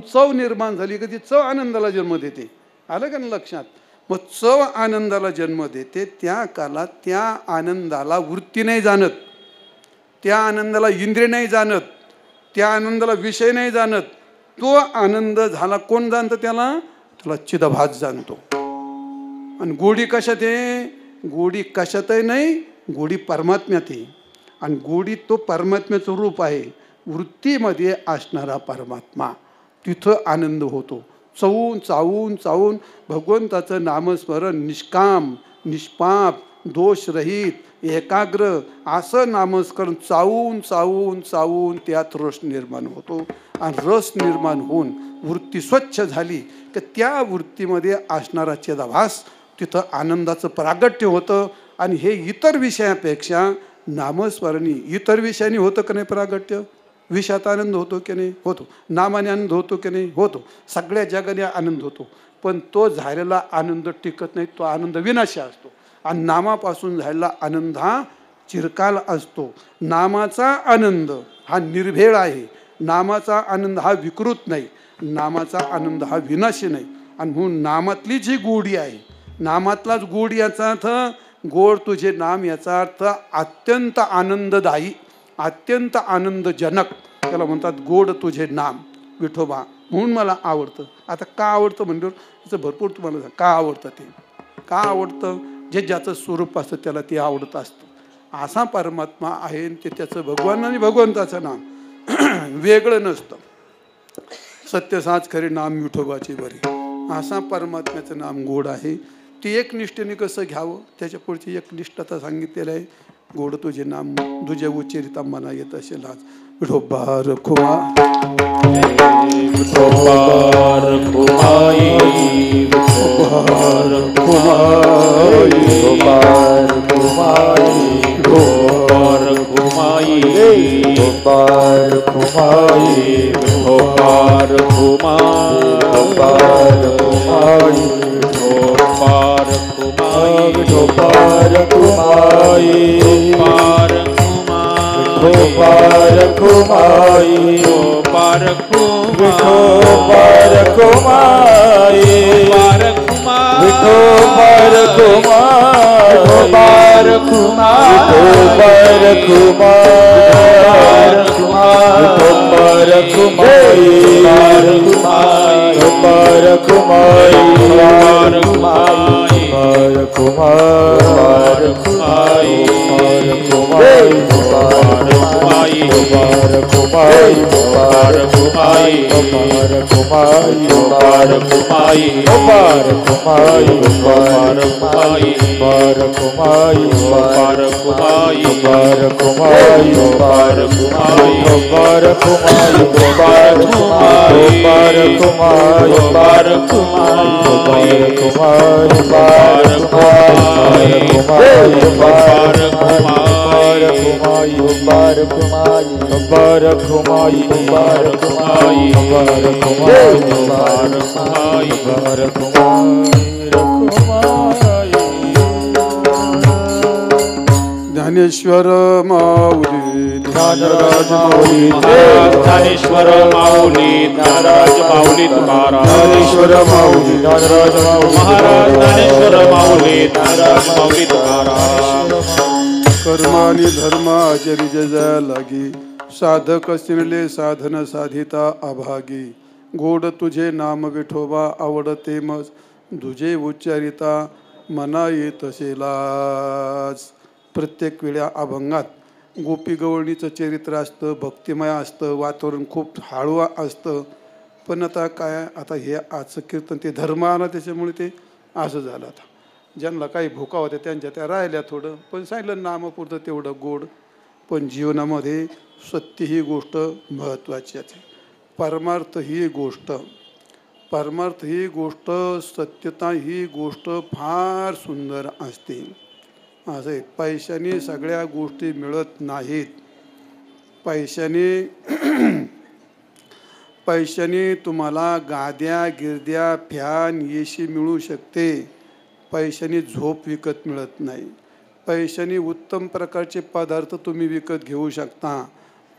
चव निर्माण झाली की ती चव आनंदाला जन्म देते. आलं का ना लक्षात. मग चव आनंदाला जन्म देते. त्या कालात त्या आनंदाला वृत्ती नाही जाणत, त्या आनंदाला इंद्रिय नाही जाणत, त्या आनंदाला विषय नाही जाणत. तो आनंद झाला कोण जाणतं त्याला चिदाभास जाणतो. आणि गोडी कशात आहे. गोडी कशातही नाही, गोडी परमात्म्यात आहे. आणि गोडी तो परमात्म्याचं रूप आहे. वृत्तीमध्ये असणारा परमात्मा, तिथं आनंद होतो. चावून भगवंताचं नामस्मरण निष्काम निष्पाप दोषरहित एकाग्र असं नामस्मरण चावून त्यात रस निर्माण होतो. आणि रस निर्माण होऊन वृत्ती स्वच्छ झाली की त्या वृत्तीमध्ये असणारा चिदाभास तिथं आनंदाचं प्रागट्य होतं. आणि हे इतर विषयापेक्षा नामस्मरणी इतर विषयांनी होतं की नाही प्रागट्य. विषयात आनंद होतो की नाही होतो. नामाने आनंद होतो की नाही होतो. सगळ्या जगाने आनंद होतो. पण तो झालेला आनंद टिकत नाही, तो आनंद विनाशी असतो. आणि नामापासून झालेला आनंद हा चिरकाल असतो. नामाचा आनंद हा निर्भेळ आहे. नामाचा आनंद हा विकृत नाही. नामाचा आनंद हा विनाशी नाही. आणि म्हणून नामातली जी गोडी आहे, नामातलाच गोड याचा अर्थ गोड तुझे नाम याचा अर्थ अत्यंत आनंददायी अत्यंत आनंदजनक, त्याला म्हणतात गोड तुझे नाम विठोबा, म्हणून मला आवडतं. आता का आवडतं म्हणल्यावर त्याचं भरपूर तुम्हाला का आवडतं, ते का आवडतं, जे ज्याचं स्वरूप असतं त्याला ते आवडत असतं. असा परमात्मा आहे ते त्याचं भगवान आणि भगवंताचं नाम वेगळं नसतं. सत्य साच खरे नाम विठोबाची बरी, असा परमात्म्याचं नाम गोड आहे. ती एकनिष्ठेने कसं घ्यावं त्याच्या पुढची एकनिष्ठता सांगितलेलं आहे. गोड तुझे नाम तुझे उच्चरिता मना येत असेल आज विठोबा रखुमा विठोबा रखुमाई विठोबा रखुमाई विठोबा रखुमाई विठोबा रखुमाई विठोबा रखुमाई विठोबा रखुमाई विठोबा रखुमाई विठोबा रखुमाई विठोबा रखुमाई विठोबा रखुमाई विठोबा रखुमाई विठोबा रखुमाई विठोबा रखुमाई विठोबा रखुमाई विठोबा रखुमाई विठोबा रखुमाई ज्ञानेश्वर माऊली ज्ञानराज माऊली ज्ञानेश्वर माऊली ज्ञानराज माऊली तुकाराम ज्ञानेश्वर माऊली ज्ञानराज माऊली महाराज ज्ञानेश्वर माऊली ज्ञानराज माऊली तुकाराम कर्मानी धर्माचरी जया लागी साधक सिरले साधन साधिता अभागी गोड तुझे नाम विठोबा आवडते मज तुझे उच्चारिता मना येत असेलाच. प्रत्येक वेळा अभंगात गोपी गवळणीचं चरित्र असतं, भक्तिमय असतं, वातावरण खूप हळू असतं. पण आता काय, आता हे आजचं कीर्तन ते धर्म आला त्याच्यामुळे ते असं झालं. आता ज्यांना काही भुका होत्या त्यांच्या त्या राहिल्या थोडं, पण सांगितलं नामापुरतं तेवढं गोड. पण जीवनामध्ये सत्य ही गोष्ट महत्त्वाची आहे. परमार्थ ही गोष्ट सत्यता ही गोष्ट फार सुंदर असते. असं आहे, पैशाने सगळ्या गोष्टी मिळत नाहीत. पैशाने तुम्हाला गाद्या गिरद्या फॅन एसी मिळू शकते, पैशाने झोप विकत मिळत नाही. पैशाने उत्तम प्रकारचे पदार्थ तुम्ही विकत घेऊ शकता,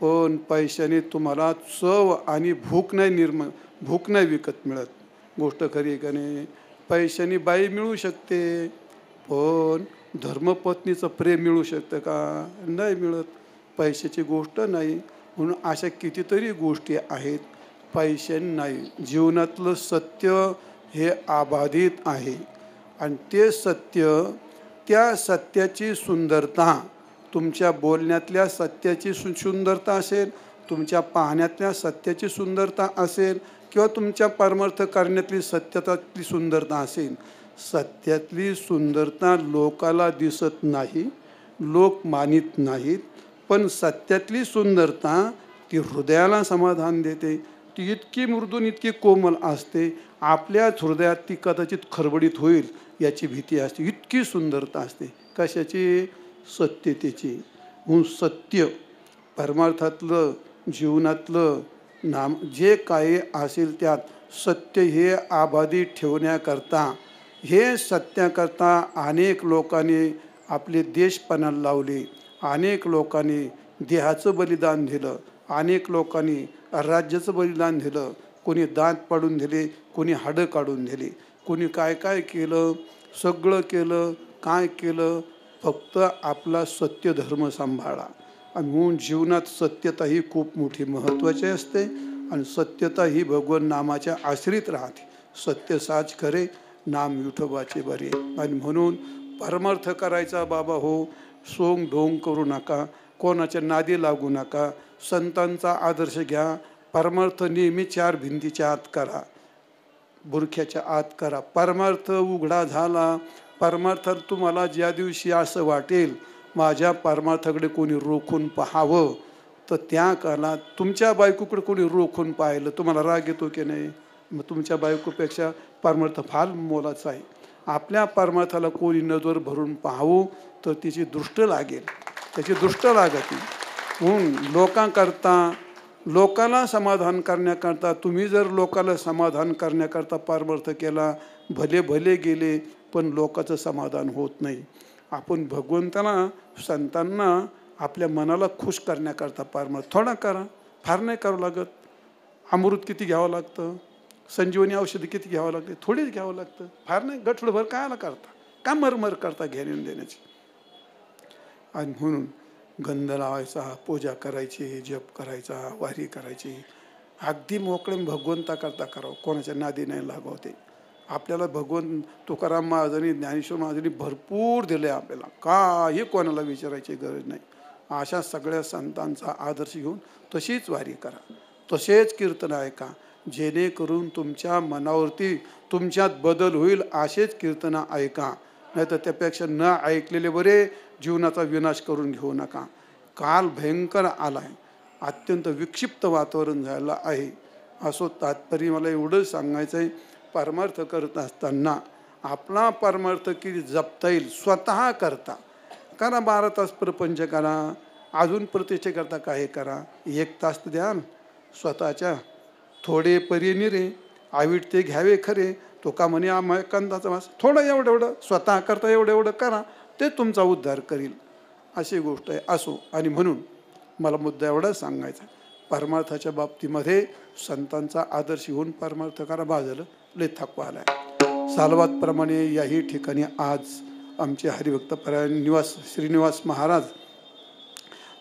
पण पैशाने तुम्हाला चव आणि भूक नाही विकत मिळत. गोष्ट खरी का नाही? पैशाने बाई मिळू शकते, पण धर्मपत्नीचं प्रेम मिळू शकतं का? नाही मिळत. पैशाची गोष्ट नाही. म्हणून अशा कितीतरी गोष्टी आहेत पैशाने नाही. जीवनातलं सत्य हे अबाधित आहे आणि ते सत्य, त्या सत्याची सुंदरता, तुमच्या बोलण्यातल्या सत्याची सुंदरता असेल, तुमच्या पाहण्यातल्या सत्याची सुंदरता असेल, किंवा तुमच्या परमार्थ करण्यातली सत्यतातली सुंदरता असेल. सत्यातली सुंदरता लोकाला दिसत नाही, लोक मानित नाहीत, पण सत्यातली सुंदरता ती हृदयाला समाधान देते. ती इतकी मृदून इतकी कोमल असते, आपल्याच हृदयात ती कदाचित खरबडीत होईल याची भीती असते. इतकी सुंदरता असते. कशाची? सत्यतेची. म्हणून सत्य परमार्थातलं जीवनातलं नाम जे काही असेल त्यात सत्य हे अबाधित ठेवण्याकरता, हे सत्याकरता अनेक लोकांनी आपले देश पणाला लावले, अनेक लोकांनी देहाचं बलिदान दिलं, अनेक लोकांनी राज्याचं बलिदान दिलं. कोणी दात पाडून दिले, कोणी हाडं काढून दिले, कोणी काय काय केलं, सगळं केलं. काय केलं? फक्त आपला सत्य धर्म सांभाळा. आणि म्हणून जीवनात सत्यता ही खूप मोठी महत्त्वाची असते आणि सत्यता ही भगवान नामाच्या आश्रित राहते. सत्य साच खरे नाम विठोबाचे बरे. आणि म्हणून परमार्थ करायचा बाबा हो, सोंग ढोंग करू नका, कोणाच्या नादी लागू नका, संतांचा आदर्श घ्या. परमार्थ नेहमी 4 भिंतीच्या आत करा, बुरख्याच्या आत करा. परमार्थ उघडा झाला. परमार्थात तुम्हाला ज्या दिवशी असं वाटेल माझ्या परमार्थाकडे कोणी रोखून पाहावं, तर त्या काळात तुमच्या बायकोकडे कोणी रोखून पाहिलं तुम्हाला राग येतो की नाही? मग तुमच्या बायकोपेक्षा परमार्थ फार मोलाचा आहे. आपल्या परमार्थाला कोणी नजर भरून पाहावं तर तिची दृष्ट लागेल, त्याची दृष्ट लागते. म्हणून लोकांना समाधान करण्याकरता तुम्ही जर लोकांना समाधान करण्याकरता परमार्थ केला, भले भले गेले, पण लोकांचं समाधान होत नाही. आपण भगवंताला संतांना आपल्या मनाला खुश करण्याकरता परमार्थ थोडा करा, फार नाही करावं लागत. अमृत किती घ्यावं लागतं, संजीवनी औषधी किती घ्यावं लागते, थोडीच घ्यावं लागतं, फार नाही. गठडभर कायला करता, का मरमर करता घेऊन देण्याची. आणि म्हणून गंध लावायचा, पूजा करायची, जप करायचा, वारी करायची, अगदी मोकळे भगवंता करता करावं, कोणाच्या नादी नाही लागावते. आपल्याला भगवंत तुकाराम महाराजांनी, ज्ञानेश्वर महाराजांनी भरपूर दिले आपल्याला, काही कोणाला विचारायची गरज नाही. अशा सगळ्या संतांचा आदर्श घेऊन तशीच वारी करा, तसेच कीर्तन ऐका, जेणेकरून तुमच्या मनावरती तुमच्यात बदल होईल. असेच कीर्तन ऐका, नाही तर त्यापेक्षा न ऐकलेले बरे. जीवनाचा विनाश करून घेऊ नका. काल भयंकर आलाय, अत्यंत विक्षिप्त वातावरण झालं आहे. असो तात्पर्य मला एवढंच सांगायचं आहे, परमार्थ करत असताना आपला परमार्थ किती जपता येईल स्वतः करता करा. 12 तास प्रपंच करा, अजून प्रतिष्ठेकरता काय करा, 1 तास द्या स्वतःच्या. थोडे परीने रे आविट ते घ्यावे खरे, तो का म्हणे आम्हा कंदाचा वास. थोडं एवढं स्वतः करता एवढं करा, ते तुमचा उद्धार करील. अशी गोष्ट आहे. असो. आणि म्हणून मला मुद्दा एवढाच सांगायचा, परमार्थाच्या बाबतीमध्ये संतांचा आदर्श होऊन परमार्थ करा. बाजलं लय थकवा आलाय. सालवातप्रमाणे याही ठिकाणी आज आमचे हरिभक्त परायण श्रीनिवास महाराज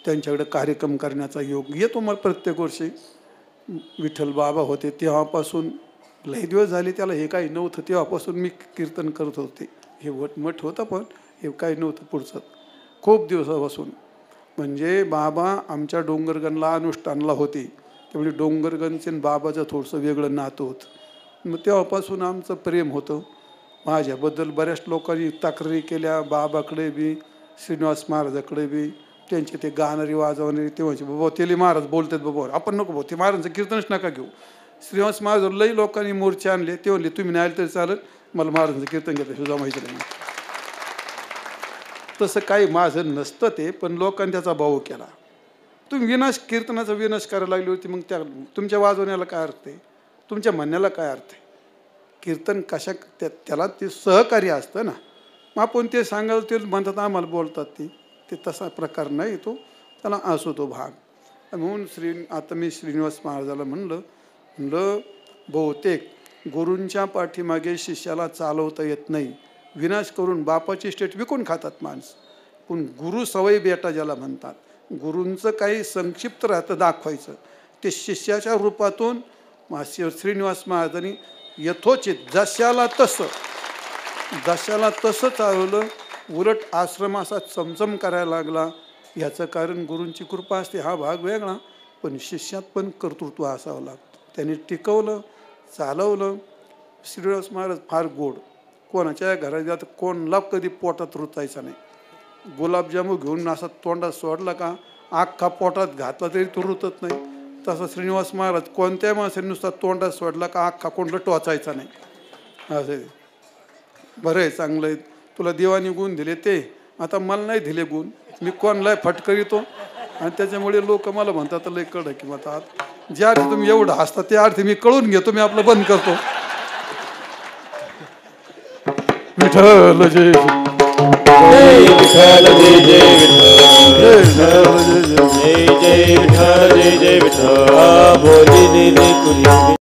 त्यांच्याकडे कार्यक्रम करण्याचा योग येतो. मला प्रत्येक वर्षी विठ्ठल बाबा होते तेव्हापासून लई दिवस झाले, त्याला हे काही नव्हतं तेव्हापासून मी कीर्तन करत होते. हे मठ होतं पण हे काही नव्हतं पुढचं खूप दिवसापासून. म्हणजे बाबा आमच्या डोंगरगणला अनुष्ठानला होते, त्यामुळे डोंगरगणचे बाबाचं थोडंसं वेगळं नातं होतं. मग तेव्हापासून आमचं प्रेम होतं. माझ्याबद्दल बऱ्याच लोकांनी तक्रारी केल्या, बाबाकडे बी श्रीनिवास महाराजाकडे बी. त्यांचे ते गाणारी वाजवणारे तेव्हाचे बाबा तेले महाराज बोलतात, बाबा आपण नको भाऊ, ते महाराजांचं कीर्तनच नका घेऊ. श्रीनिवास महाराज लई लोकांनी मोर्चे आणले, ते म्हणले तुम्ही नाही आले तरी चालत, मला महाराजांचं कीर्तन घेतलं सुद्धा माहिती नाही. तसं काही माझं नसतं ते, पण लोकांनी त्याचा भाव केला. तुम्ही कीर्तनाचा विनाश करायला लागली होती, मग त्या तुमच्या वाजवण्याला काय अर्थ आहे, तुमच्या म्हणण्याला काय अर्थ आहे. कीर्तन कशा त्याला ते सहकार्य असतं ना. मग आपण ते सांगाल ते म्हणतात आम्हाला बोलतात ते तसा प्रकार नाही तो, त्याला असो तो भाग. म्हणून आता मी श्रीनिवास महाराजाला म्हणलं बहुतेक गुरूंच्या पाठीमागे शिष्याला चालवता येत नाही. विनाश करून बापाची स्टेट विकून खातात माणसं. पण गुरु सवय बेटा ज्याला म्हणतात, गुरूंचं काही संक्षिप्त राहतं दाखवायचं, ते शिष्याच्या रूपातून श्रीनिवास महाराजांनी यथोचित जशाला तसं चालवलं. उलट आश्रम असा चमचम करायला लागला. याचं कारण गुरूंची कृपा असते, हा भाग वेगळा, पण शिष्यात पण कर्तृत्व असावं लागतं. त्यांनी टिकवलं, चालवलं. श्रीनिवास महाराज फार गोड, कोणाच्या घरात जात कोणला कधी पोटात रुचायचा नाही. गुलाबजामू घेऊन असा तोंडात सोडला का अख्खा पोटात घातला तरी तो रुतत नाही. तसा श्रीनिवास महाराज कोणत्या माणसाने नुसता तोंडात सोडला का अख्खा कोणला टोचायचा नाही. असं बरं आहे, चांगलं आहे. तुला देवाने गुण दिले ते, आता मला नाही दिले गुण, मी कोणलाही फटकरितो. आणि त्याच्यामुळे लोक मला म्हणतात लय कडक की म्हणतात, ज्या अर्थी तुम्ही एवढं हसता त्या अर्थी मी कळून घेतो, मी आपलं बंद करतो. विठ्ठल जय विठ्ठल जय जय विठ्ठल जय जय विठ्ठल जय जय विठ्ठल बोली